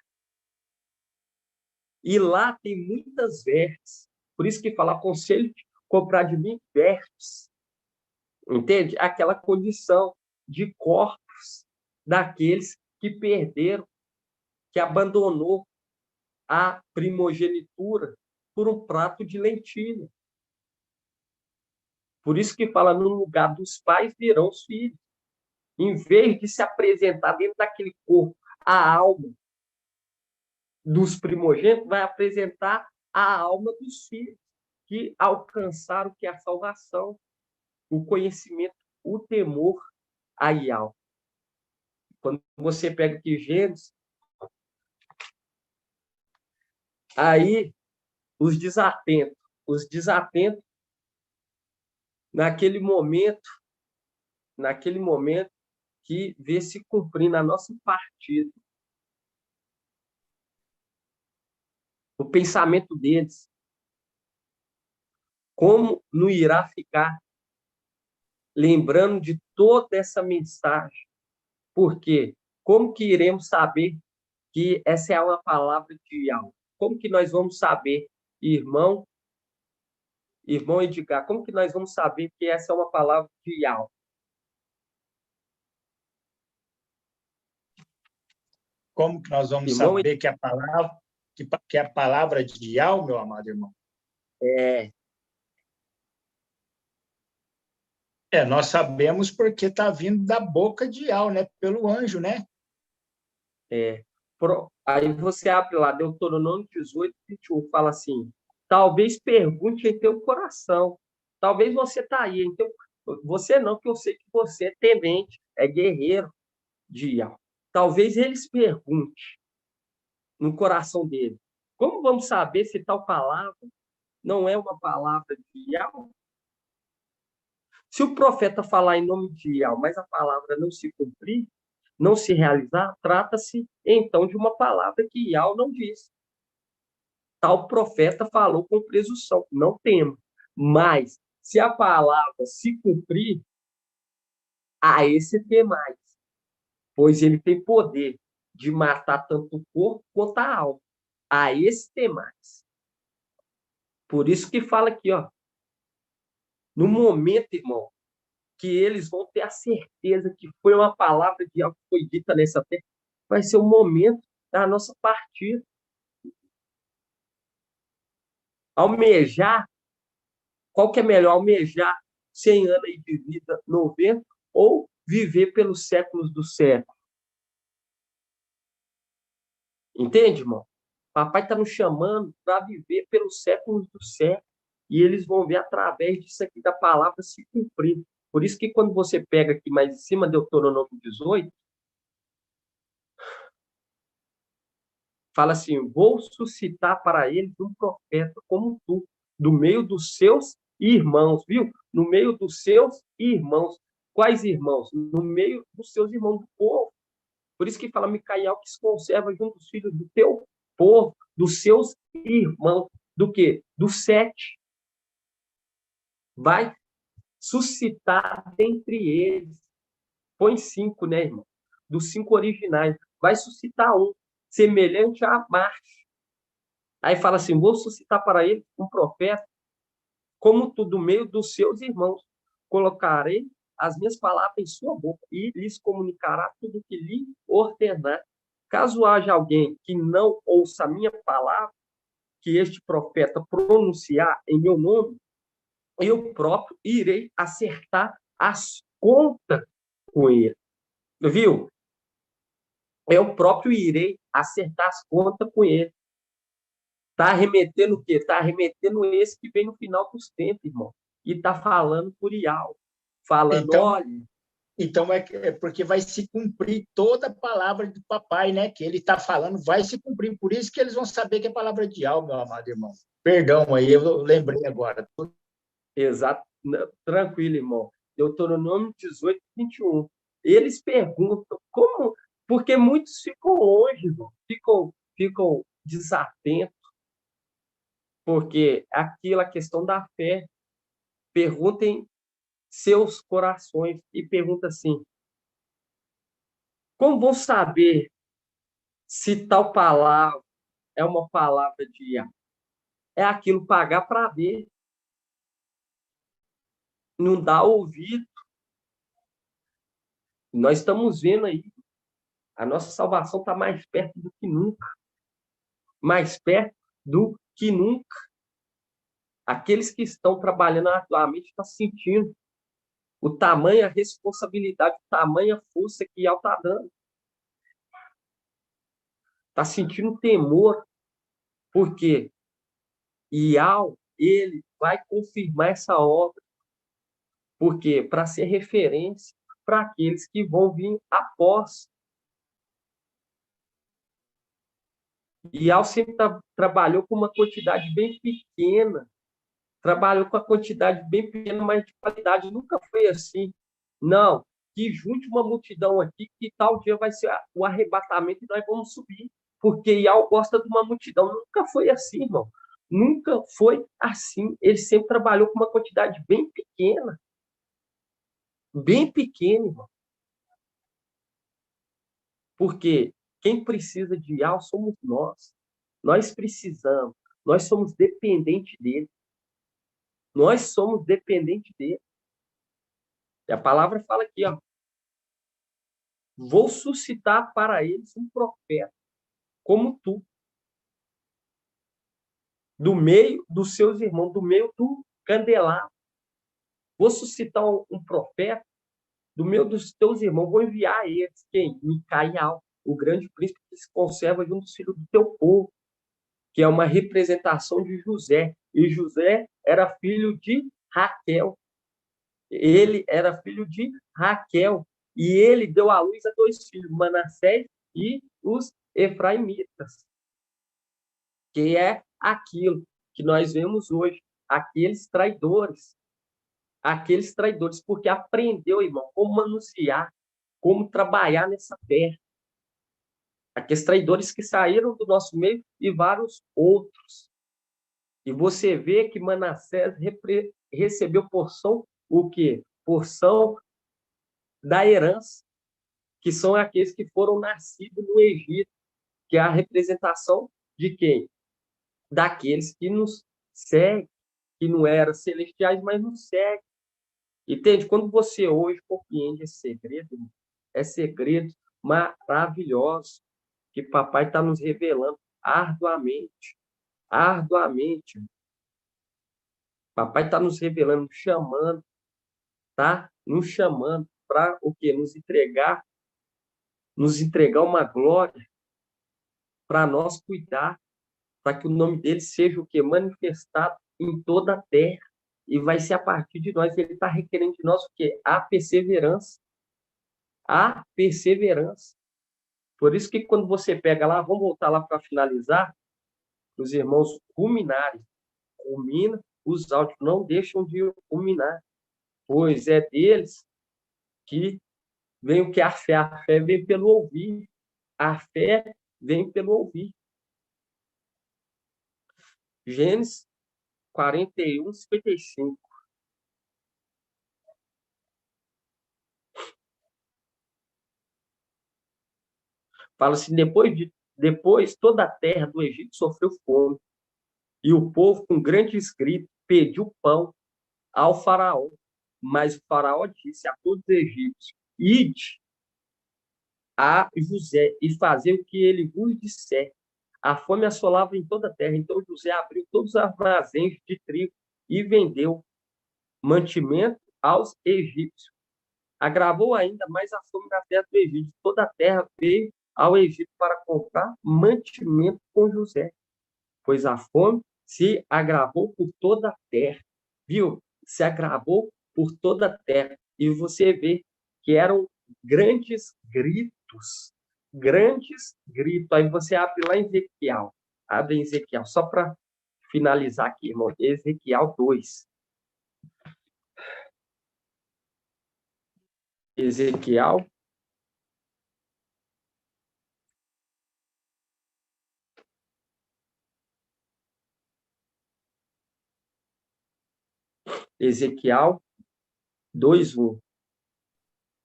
Speaker 2: E lá tem muitas vestes. Por isso que fala, aconselho de comprar de mim vestes. Entende? Aquela condição de corpos daqueles que perderam, que abandonou a primogenitura por um prato de lentilha. Por isso que fala, no lugar dos pais virão os filhos. Em vez de se apresentar dentro daquele corpo a alma dos primogênitos, vai apresentar a alma dos filhos, que alcançaram o que é a salvação, o conhecimento, o temor a Ial. Quando você pega aqui Gênesis, aí os desatentos naquele momento que vê se cumprir na nossa partida. O pensamento deles, como não irá ficar lembrando de toda essa mensagem? Porque como que iremos saber que essa é uma palavra de algo? Como que nós vamos saber, irmão Edgar, como que nós vamos saber que essa é uma palavra de algo?
Speaker 10: Como que nós vamos saber que é a palavra de Yahweh, meu amado irmão? Nós sabemos porque está vindo da boca de Yahweh, né? Pelo anjo, né?
Speaker 2: Aí você abre lá, Deuteronômio 18, 21, fala assim, talvez pergunte em teu coração. Talvez você está aí, então, você não, que eu sei que você é temente, é guerreiro de Yahweh. Talvez eles perguntem no coração dele, como vamos saber se tal palavra não é uma palavra de Yahweh? Se o profeta falar em nome de Yahweh, mas a palavra não se cumprir, não se realizar, trata-se então de uma palavra que Yahweh não disse. Tal profeta falou com presunção, não temo. Mas se a palavra se cumprir, a esse tem mais, pois ele tem poder de matar tanto o corpo quanto a alma. A esse tem mais. Por isso que fala aqui, ó, no momento, irmão, que eles vão ter a certeza que foi uma palavra de algo que foi dita nessa terra, vai ser o momento da nossa partida. Almejar, qual que é melhor? Almejar 100 anos de vida, 90, ou viver pelos séculos do século? Entende, irmão? Papai está nos chamando para viver pelos séculos do século. E eles vão ver através disso aqui da palavra se cumprir. Por isso que quando você pega aqui mais em cima, Deuteronômio 18, fala assim, vou suscitar para eles um profeta como tu, do meio dos seus irmãos, viu? No meio dos seus irmãos. Quais irmãos? No meio dos seus irmãos do povo. Por isso que fala Micael, que se conserva junto dos filhos do teu povo, dos seus irmãos. Do quê? Dos 7. Vai suscitar entre eles. Põe 5, né, irmão? Dos 5 originais. Vai suscitar um, semelhante a Marte. Aí fala assim, vou suscitar para ele um profeta, como tu do meio dos seus irmãos. Colocarei as minhas palavras em sua boca e lhes comunicará tudo o que lhe ordenar. Caso haja alguém que não ouça a minha palavra, que este profeta pronunciar em meu nome, eu próprio irei acertar as contas com ele. Viu? Eu próprio irei acertar as contas com ele. Está remetendo o quê? Está remetendo esse que vem no final dos tempos, irmão. E está falando por Ial. Falando,
Speaker 10: Então,
Speaker 2: olha...
Speaker 10: Então, é porque vai se cumprir toda a palavra do papai, né? Que ele está falando, vai se cumprir. Por isso que eles vão saber que é palavra de Ial, meu amado irmão. Perdão aí, eu lembrei agora.
Speaker 2: Exato. Tranquilo, irmão. Deuteronômio 18, 21. Eles perguntam como... Porque muitos ficam longe, irmão. Ficam desatentos. Porque aquilo, a questão da fé. Perguntem seus corações e pergunta assim: como vão saber se tal palavra é uma palavra de Iá? É aquilo pagar para ver. Não dá ouvido. Nós estamos vendo aí. A nossa salvação está mais perto do que nunca. Mais perto do que nunca. Aqueles que estão trabalhando arduamente estão sentindo o tamanho, a responsabilidade, o tamanho, a força que Iá está dando. Está sentindo temor. Por quê? Ial, ele vai confirmar essa obra. Por quê? Para ser referência para aqueles que vão vir após. Ial sempre trabalhou com uma quantidade bem pequena. Trabalhou com a quantidade bem pequena, mas de qualidade. Nunca foi assim. Não, que junte uma multidão aqui, que tal dia vai ser o arrebatamento e nós vamos subir. Porque Ial gosta de uma multidão. Nunca foi assim, irmão. Nunca foi assim. Ele sempre trabalhou com uma quantidade bem pequena. Bem pequena, irmão. Porque quem precisa de Ial somos nós. Nós precisamos. Nós somos dependentes dele. Nós somos dependentes dele. E a palavra fala aqui, ó. Vou suscitar para eles um profeta, como tu. Do meio dos seus irmãos, do meio do candelabro. Vou suscitar um profeta do meio dos teus irmãos. Vou enviar a eles. Quem? Micael, o grande príncipe que se conserva junto dos filhos do teu povo, que é uma representação de José. E José era filho de Raquel. Ele era filho de Raquel. E ele deu à luz a 2 filhos, Manassés e os Efraimitas. Que é aquilo que nós vemos hoje, aqueles traidores. Aqueles traidores, porque aprendeu, irmão, como manusear, como trabalhar nessa terra. Aqueles traidores que saíram do nosso meio e vários outros. E você vê que Manassés recebeu porção, o quê? Porção da herança, que são aqueles que foram nascidos no Egito, que é a representação de quem? Daqueles que nos seguem, que não eram celestiais, mas nos seguem. Entende? Quando você hoje compreende esse segredo, é segredo maravilhoso que papai está nos revelando arduamente. Arduamente. Papai está nos revelando, chamando, tá? Nos chamando para o quê? Nos entregar uma glória para nós cuidar, para que o nome dele seja o quê? Manifestado em toda a terra. E vai ser a partir de nós. Ele está requerendo de nós o quê? A perseverança. A perseverança. Por isso que quando você pega lá, vamos voltar lá para finalizar, os irmãos ruminarem. Rumina os áudios não deixam de culminar, pois é deles que vem o que a fé vem pelo ouvir, a fé vem pelo ouvir. Gênesis 41, 55. Fala assim, depois toda a terra do Egito sofreu fome, e o povo, com grandes gritos, pediu pão ao faraó. Mas o faraó disse a todos os egípcios: ide a José e fazer o que ele vos disser. A fome assolava em toda a terra. Então José abriu todos os armazéns de trigo e vendeu mantimento aos egípcios. Agravou ainda mais a fome na terra do Egito. Toda a terra veio ao Egito para comprar mantimento com José, pois a fome se agravou por toda a terra. Viu? Se agravou por toda a terra. E você vê que eram grandes gritos. Grandes gritos. Aí você abre lá em Ezequiel. Abre em Ezequiel, só para finalizar aqui, irmão. Ezequiel 2. Ezequiel. Ezequiel 2:1.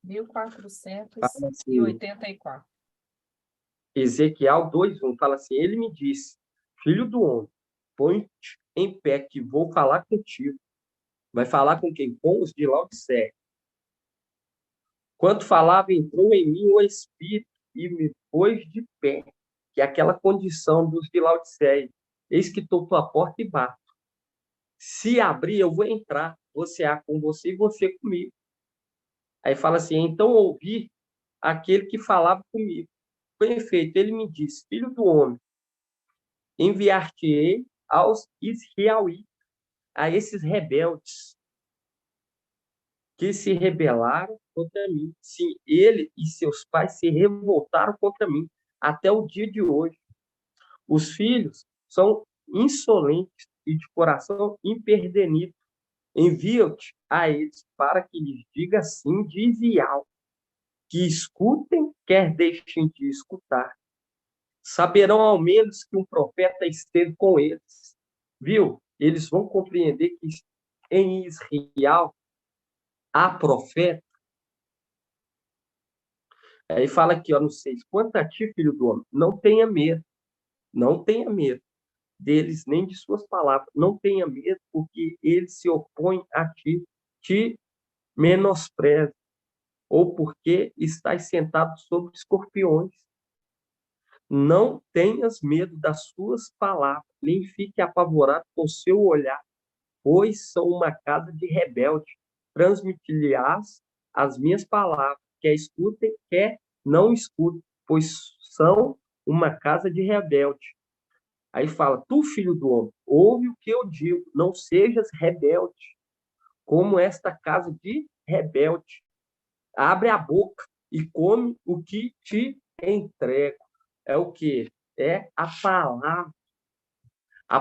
Speaker 4: 1484.
Speaker 2: Ezequiel 2:1 fala assim: ele me disse, filho do homem, põe-te em pé que vou falar contigo. Vai falar com quem? Com os de Laodiceia. Quando falava, entrou em mim o Espírito e me pôs de pé, que é aquela condição dos de Laodiceia. Eis que estou à porta e bato. Se abrir, eu vou entrar. Você com você e você comigo. Aí fala assim: então ouvi aquele que falava comigo. Com efeito, ele me disse: filho do homem, enviar-te-ei aos israelitas, a esses rebeldes que se rebelaram contra mim. Sim, ele e seus pais se revoltaram contra mim até o dia de hoje. Os filhos são insolentes e de coração imperdenido. Envio-te a eles para que lhes diga assim, dize algo, que escutem, quer deixem de escutar. Saberão ao menos que um profeta esteve com eles. Viu? Eles vão compreender que em Israel há profeta. Aí fala aqui, ó, no 6, quanto a ti, filho do homem, não tenha medo deles, nem de suas palavras, não tenha medo, porque eles se opõem a ti, te menosprezam, ou porque estás sentado sobre escorpiões. Não tenhas medo das suas palavras, nem fique apavorado com o seu olhar, pois são uma casa de rebelde. Transmitir-lhes as minhas palavras, quer escutem, quer não escutem, pois são uma casa de rebelde. Aí fala, tu, filho do homem, ouve o que eu digo, não sejas rebelde, como esta casa de rebelde. Abre a boca e come o que te entrego. É o quê? É a palavra. A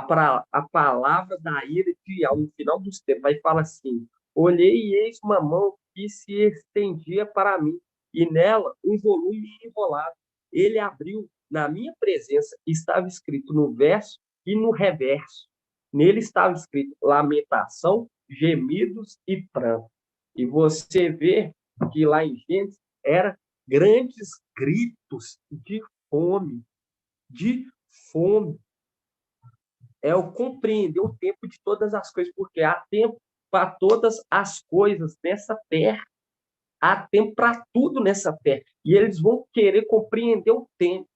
Speaker 2: palavra da ira de Yahweh, no final dos tempos. Aí fala assim, olhei e eis uma mão que se estendia para mim, e nela um volume enrolado. Ele abriu na minha presença, estava escrito no verso e no reverso. Nele estava escrito lamentação, gemidos e pranto. E você vê que lá em Gênesis era grandes gritos de fome, de fome. É o compreender o tempo de todas as coisas, porque há tempo para todas as coisas nessa terra. Há tempo para tudo nessa terra. E eles vão querer compreender o tempo.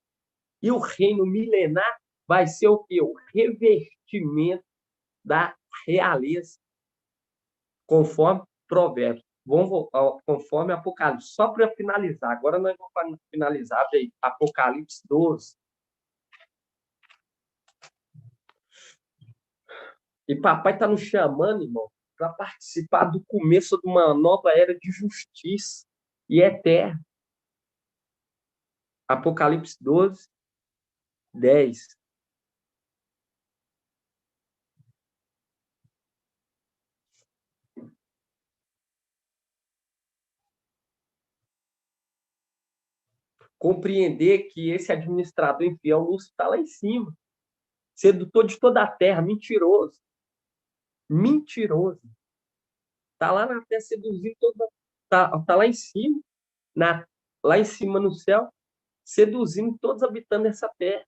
Speaker 2: E o reino milenar vai ser o quê? O revestimento da realeza, conforme Provérbios. Conforme Apocalipse. Só para finalizar. Agora nós vamos finalizar aí. Apocalipse 12. E papai está nos chamando, irmão, para participar do começo de uma nova era de justiça e eterna. Apocalipse 12, 10. compreender que esse administrador infiel, Lúcifer, está lá em cima, sedutor de toda a terra, mentiroso. Mentiroso. Está lá na terra seduzindo toda. Tá lá em cima, lá em cima no céu, seduzindo todos os habitantes dessa terra.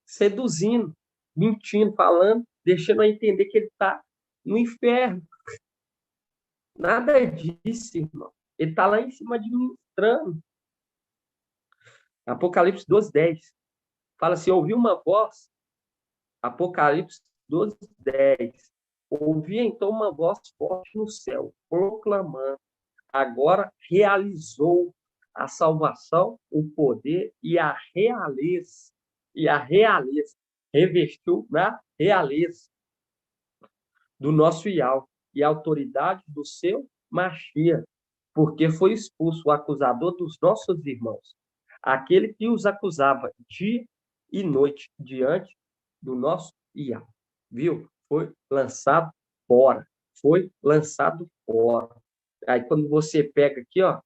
Speaker 2: Seduzindo, mentindo, falando, deixando a entender que ele está no inferno. Nada disso, irmão. Ele está lá em cima administrando. Apocalipse 12:10. Fala assim, ouvi uma voz. Apocalipse 12:10. Ouvi então uma voz forte no céu, proclamando, agora realizou a salvação, o poder e a realeza. E a realeza. Revestiu na realeza do nosso Iau e a autoridade do seu Machia, porque foi expulso o acusador dos nossos irmãos, aquele que os acusava dia e noite diante do nosso Iau. Viu? Foi lançado fora. Foi lançado fora. Aí, quando você pega aqui, ó,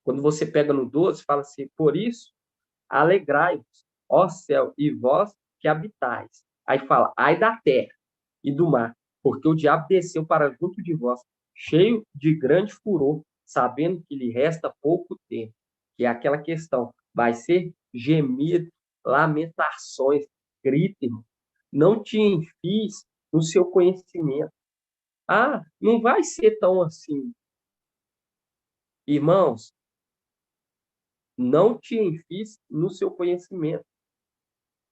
Speaker 2: quando você pega no 12, fala assim, por isso, alegrai-vos, ó céu, e vós que habitais. Aí fala, ai da terra e do mar, porque o diabo desceu para junto de vós, cheio de grande furor, sabendo que lhe resta pouco tempo. Que é aquela questão, vai ser gemido, lamentações, grito, não te enfies no seu conhecimento. Ah, não vai ser tão assim. Irmãos, não te enfies no seu conhecimento.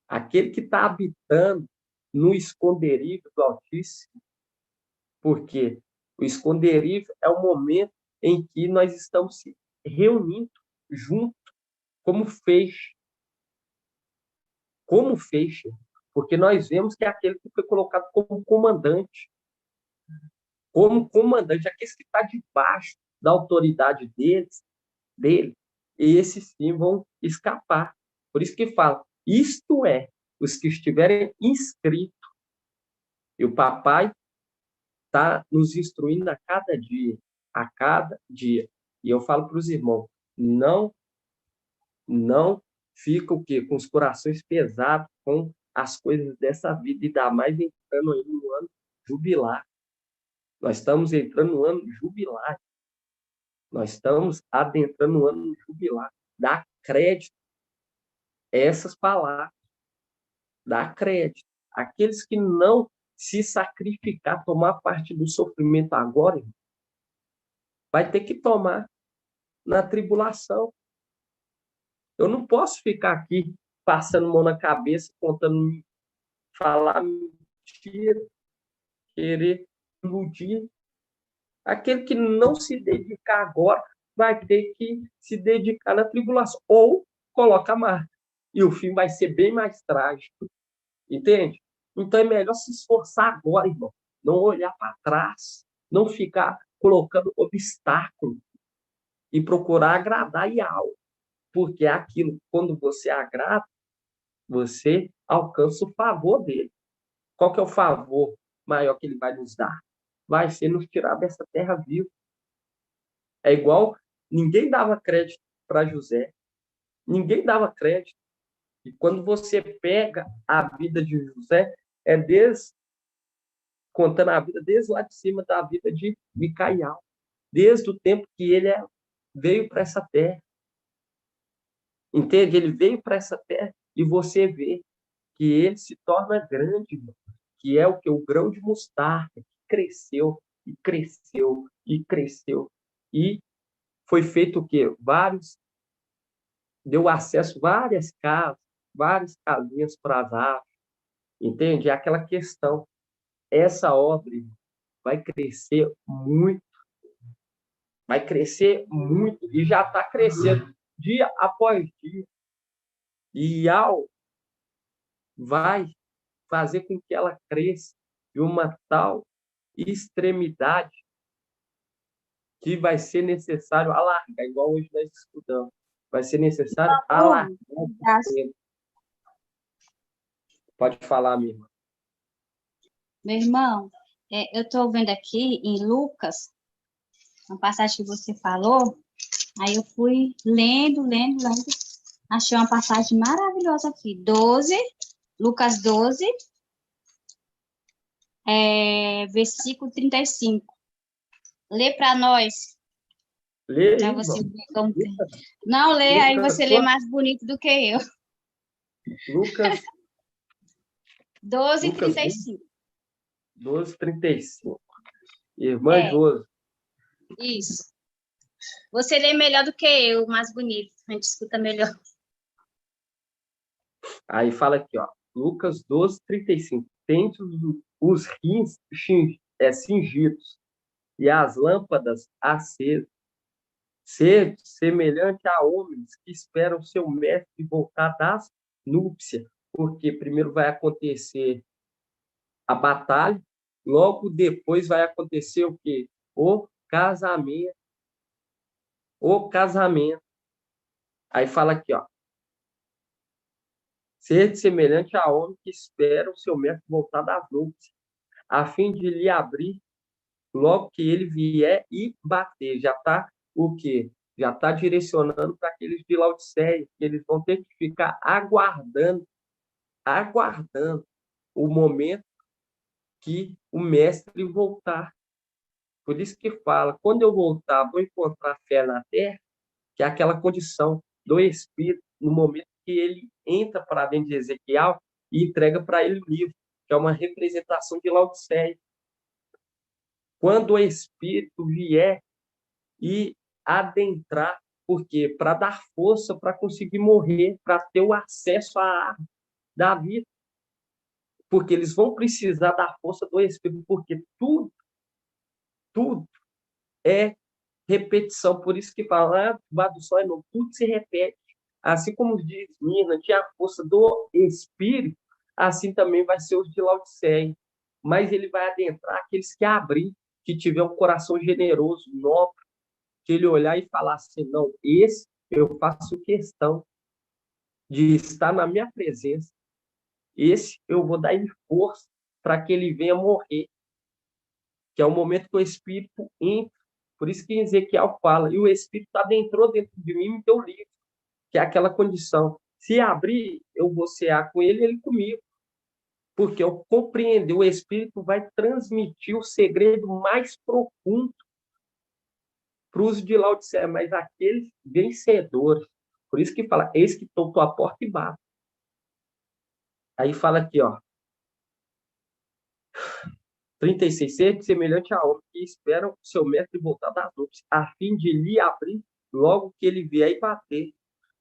Speaker 2: Aquele que está habitando no esconderijo do Altíssimo. Porque o esconderijo é o momento em que nós estamos se reunindo junto, como feixe. Como feixe. Porque nós vemos que é aquele que foi colocado como comandante. Como comandante, aquele que está debaixo da autoridade dele, e esses sim vão escapar. Por isso que fala, isto é, os que estiverem inscritos. E o papai está nos instruindo a cada dia. E eu falo para os irmãos, não fica o quê? Com os corações pesados com as coisas dessa vida, e ainda mais entrando aí no ano jubilar. Nós estamos entrando no ano jubilar. Nós estamos adentrando no ano jubilar. Dá crédito a essas palavras. Dá crédito. Aqueles que não se sacrificar, tomar parte do sofrimento agora, irmão, vai ter que tomar na tribulação. Eu não posso ficar aqui passando mão na cabeça, contando, falar mentira, querer iludir. Aquele que não se dedicar agora vai ter que se dedicar na tribulação. Ou coloca a marca. E o fim vai ser bem mais trágico. Entende? Então é melhor se esforçar agora, irmão. Não olhar para trás. Não ficar colocando obstáculo. E procurar agradar Yahweh. Porque aquilo, quando você agrada, você alcança o favor dele. Qual que é o favor maior que ele vai nos dar? Vai ser nos tirar dessa terra viva. É igual, ninguém dava crédito para José. Ninguém dava crédito. E quando você pega a vida de José, contando a vida desde lá de cima da vida de Micael. Desde o tempo que ele veio para essa terra. Entende? Ele veio para essa terra e você vê que ele se torna grande, irmão, que é o que? O grão de mostarda, que cresceu, e cresceu, e cresceu. E foi feito o quê? Deu acesso a várias casinhas para as aves. Entende? É aquela questão. Essa obra vai crescer muito. Vai crescer muito. E já está crescendo dia após dia. E vai fazer com que ela cresça de uma tal extremidade que vai ser necessário alargar, igual hoje nós estudamos. Vai ser necessário alargar. Pode falar, minha irmã.
Speaker 11: Meu irmão, eu estou vendo aqui em Lucas, uma passagem que você falou, Aí eu fui lendo, lendo, lendo. Achei uma passagem maravilhosa aqui. 12, Lucas 12, versículo 35. Lê para nós,
Speaker 2: Lê
Speaker 11: para
Speaker 2: aí,
Speaker 11: você
Speaker 2: irmão.
Speaker 11: ver como tem. Não lê, aí
Speaker 2: Lucas,
Speaker 11: você lê mais bonito do que eu.
Speaker 2: Lucas
Speaker 11: 12,
Speaker 2: Lucas
Speaker 11: 35.
Speaker 2: 12:35. Irmã
Speaker 11: É,
Speaker 2: Josi,
Speaker 11: isso. Você lê melhor do que eu, mais bonito. A gente escuta melhor.
Speaker 2: aí fala aqui, ó, Lucas 12:35. Tende os rins cingidos e as lâmpadas acesas. Sede semelhante a homens que esperam seu mestre voltar das núpcias, porque primeiro vai acontecer a batalha, logo depois vai acontecer o quê? O casamento. O casamento. Aí fala aqui, ó. Ser semelhante a homem que espera o seu mestre voltar das núpcias, a fim de lhe abrir logo que ele vier e bater. Já está o quê? Já está direcionando para aqueles de Laodiceia, que eles vão ter que ficar aguardando o momento que o mestre voltar. Por isso que fala, quando eu voltar, vou encontrar fé na terra, que é aquela condição do Espírito, no momento que ele entra para dentro de Ezequiel e entrega para ele o livro, que é uma representação de Laodiceia. Quando o Espírito vier e adentrar, por quê? Para dar força para conseguir morrer, para ter o acesso à árvore da vida. Porque eles vão precisar da força do Espírito, porque tudo é repetição. Por isso que fala, do sol é novo, tudo se repete. Assim como diz Mirna, tinha a força do Espírito, assim também vai ser os de Laodiceia. Mas ele vai adentrar aqueles que abrir, que tiver um coração generoso, nobre, que ele olhar e falar assim, não, esse eu faço questão de estar na minha presença. Esse eu vou dar ele força para que ele venha morrer, que é o momento que o Espírito entra. Por isso que Ezequiel fala, e o Espírito adentrou dentro de mim e me deu livre, que é aquela condição. Se abrir, eu vou cear com ele e ele comigo. Porque eu compreender, o Espírito vai transmitir o segredo mais profundo para os de Laodiceia, mas aqueles vencedores. Por isso que fala, eis que estou à porta e bato. Aí fala aqui, ó, 36, ser semelhante a homem que esperam o seu mestre voltar das núpcias, a fim de lhe abrir logo que ele vier e bater.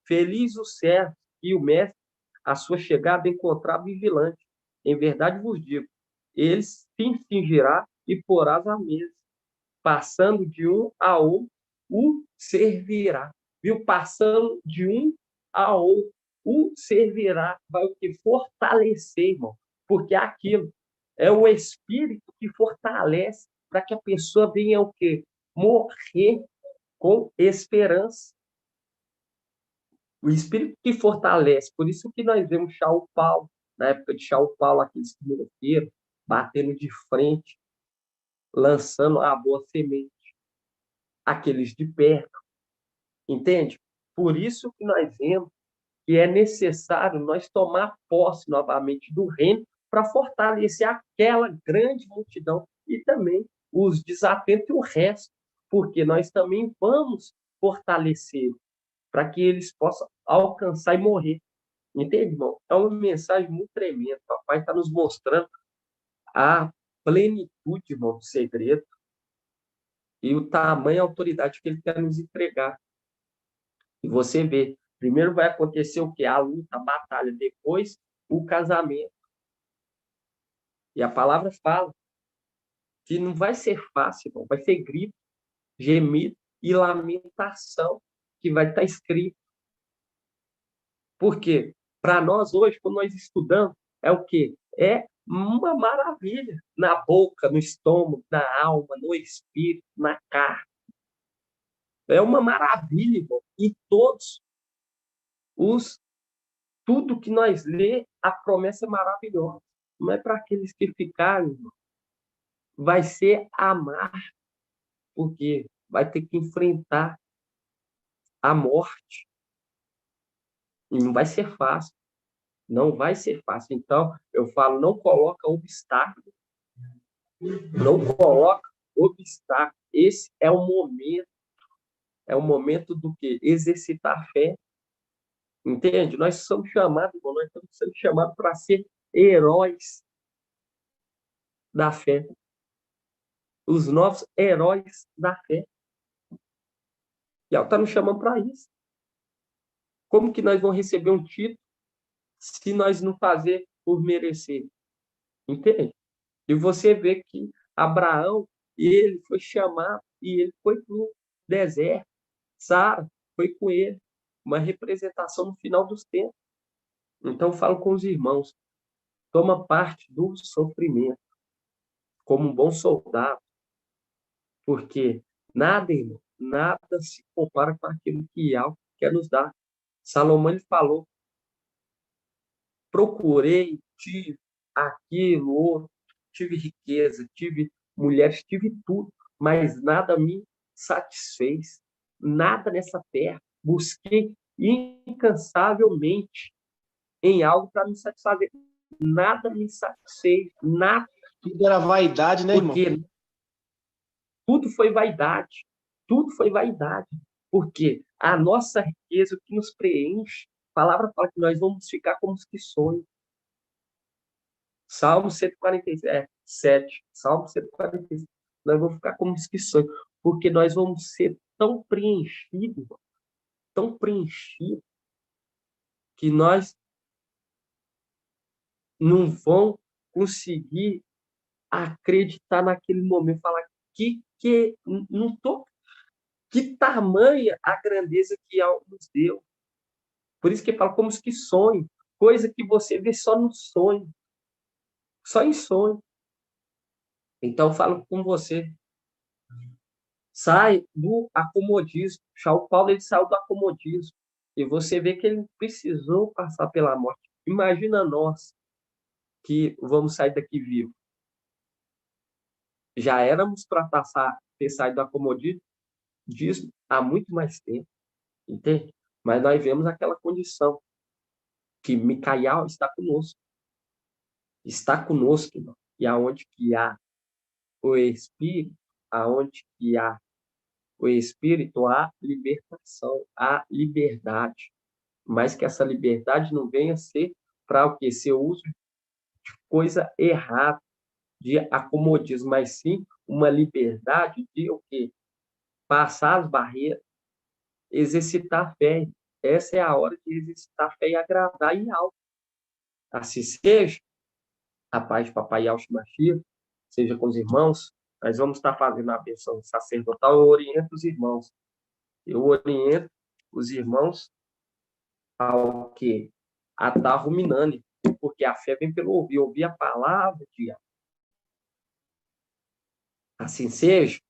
Speaker 2: Feliz o servo e o mestre, a sua chegada encontrar vigilante. Em verdade vos digo, ele se cingirá e porás à mesa. Passando de um a outro, o servirá. Viu? Passando de um a outro, o servirá. Vai o que? Fortalecer, irmão. Porque aquilo é o Espírito que fortalece para que a pessoa venha o quê? Morrer com esperança. O Espírito que fortalece. Por isso que nós vemos Shaul Paulo, na época de Shaul Paulo, aqueles que morreram, batendo de frente, lançando a boa semente. Aqueles de perto. Entende? Por isso que nós vemos que é necessário nós tomar posse novamente do reino para fortalecer aquela grande multidão e também os desatentos e o resto, porque nós também vamos fortalecer para que eles possam alcançar e morrer. Entende, irmão? É uma mensagem muito tremenda. O papai está nos mostrando a plenitude, irmão, do segredo e o tamanho e a autoridade que ele quer nos entregar. E você vê, primeiro vai acontecer o quê? A luta, a batalha, depois o casamento. E a palavra fala que não vai ser fácil, não. Vai ser grito, gemido e lamentação que vai estar escrito. Por quê? Para nós hoje, quando nós estudamos, é o quê? É uma maravilha na boca, no estômago, na alma, no espírito, na carne. É uma maravilha, irmão. E tudo que nós lê, a promessa é maravilhosa. Não é para aqueles que ficarem, irmão. Vai ser amar, porque vai ter que enfrentar a morte. E não vai ser fácil. Não vai ser fácil. Então, eu falo, não coloca obstáculo. Não coloca obstáculo. Esse é o momento. É o momento do quê? Exercitar a fé. Entende? Nós somos chamados, irmão, nós estamos sendo chamados para ser heróis da fé. Os novos heróis da fé. E ela está nos chamando para isso. Como que nós vamos receber um título se nós não fazer por merecer? Entende? E você vê que Abraão, ele foi chamado e ele foi para o deserto. Sara foi com ele. Uma representação no final dos tempos. Então, eu falo com os irmãos. Toma parte do sofrimento. Como um bom soldado. Porque nada, irmão, nada se compara com aquilo que Yahweh quer nos dar. Salomão ele falou, procurei, tive aquilo, outro, tive riqueza, tive mulheres, tive tudo, mas nada me satisfez. Nada nessa terra. Busquei incansavelmente em algo para me satisfazer. Nada me satisfez, nada.
Speaker 12: Tudo era vaidade, né, irmão?
Speaker 2: Porque tudo foi vaidade. Tudo foi vaidade. Porque a nossa riqueza, o que nos preenche, a palavra fala que nós vamos ficar como os que sonham. Salmo 147. Salmo 147. Nós vamos ficar como os que sonham. Porque nós vamos ser tão preenchidos, que nós não vamos conseguir acreditar naquele momento. Falar que não tô. Que tamanha a grandeza que Yahweh nos deu. Por isso que fala como os que sonham. Coisa que você vê só no sonho. Só em sonho. Então, eu falo com você. Sai do acomodismo. O Paulo ele saiu do acomodismo. E você vê que ele precisou passar pela morte. Imagina nós que vamos sair daqui vivos. Já éramos para ter saído do acomodismo há muito mais tempo. Entende? Mas nós vemos aquela condição que Micael está conosco. Está conosco, irmão. E aonde que há o Espírito, aonde que há o Espírito, há libertação, há liberdade. Mas que essa liberdade não venha ser para o quê? Ser uso de coisa errada, de acomodismo, mas sim uma liberdade de o quê? Passar as barreiras, exercitar a fé. Essa é a hora de exercitar a fé e agradar em algo. Assim seja, a paz de Papai Yahweh Mashiach, seja com os irmãos. Nós vamos estar fazendo a bênção sacerdotal. Eu oriento os irmãos. Eu oriento os irmãos ao quê? A estar ruminando, porque a fé vem pelo ouvir. Ouvir a palavra de Yahweh. Assim seja,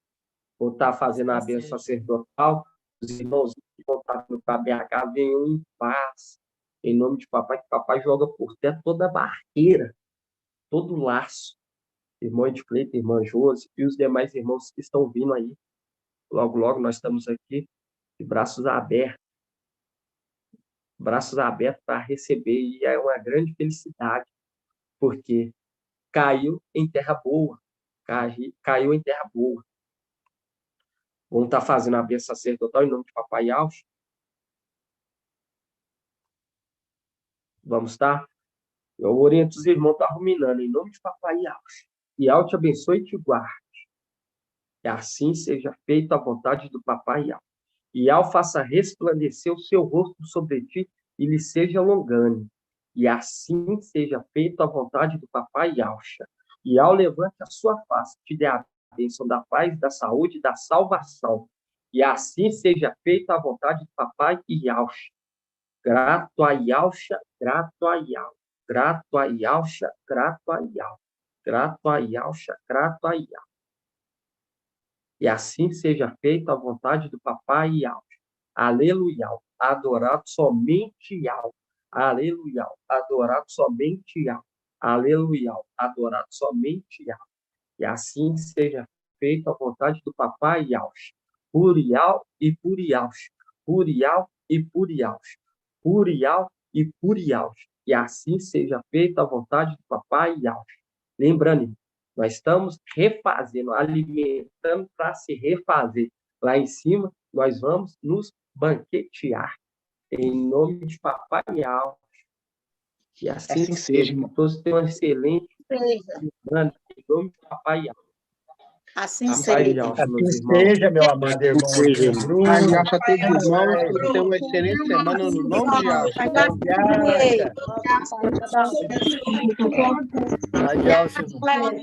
Speaker 2: vou estar fazendo a bênção sacerdotal. Os irmãos que vão estar no KBH venham em paz. Em nome de Papai, que Papai joga por terra toda a barreira, todo o laço. Irmã de Cleito, irmã Josi e os demais irmãos que estão vindo aí. Logo, logo nós estamos aqui de braços abertos. Braços abertos para receber. E é uma grande felicidade, porque caiu em terra boa. Caiu em terra boa. Vamos estar fazendo a bênção sacerdotal em nome de Papai Yahweh. Vamos estar? Eu oriento os irmãos a estar ruminando em nome de Papai Yahweh. E Yahweh te abençoe e te guarde. E assim seja feita a vontade do Papai Yahweh. E Yahweh faça resplandecer o seu rosto sobre ti e lhe seja longânimo. E assim seja feita a vontade do Papai Yahweh. E Yahweh levante a sua face, te dê a bênção da paz, da saúde e da salvação. E assim seja feita a vontade do Papai Yahweh. Grato a Yahweh, grato a Yahweh. Grato a Yahweh, grato a Yahweh. Grato a Yahweh, grato a Yahweh. E assim seja feita a vontade do Papai Yahweh. Aleluia. Adorado somente Yahweh. Aleluia. Adorado somente Yahweh. Aleluia. Adorado somente Yahweh. E assim seja feita a vontade do Papai Yahweh. Por Yahweh e por Yahweh. Purial e Puriaush. Purial e Puriaush. E assim seja feita a vontade do Papai Yaush. Lembrando, nós estamos refazendo, alimentando para se refazer. Lá em cima, nós vamos nos banquetear. Em nome de Papai Yaush. Que assim seja. Que todos tenham uma excelente semana. Em nome de Papai Yaush.
Speaker 7: Assim
Speaker 2: Papai
Speaker 7: seja.
Speaker 2: Yaush,
Speaker 10: Assim
Speaker 2: meus irmãos.
Speaker 10: seja, meu amado irmão.
Speaker 12: Aliás, a todos os irmãos, que tenham uma excelente semana no nome de Jesus.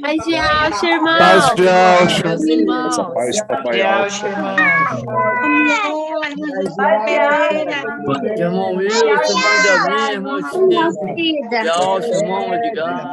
Speaker 13: Paz de Alcha, irmão.
Speaker 1: Paz de Alcha.
Speaker 4: Meus irmãos.
Speaker 14: Paz, Papai Alcha.
Speaker 5: Irmão Wilson, irmão Davi, irmão Chico, de Alcha, irmão Edgar.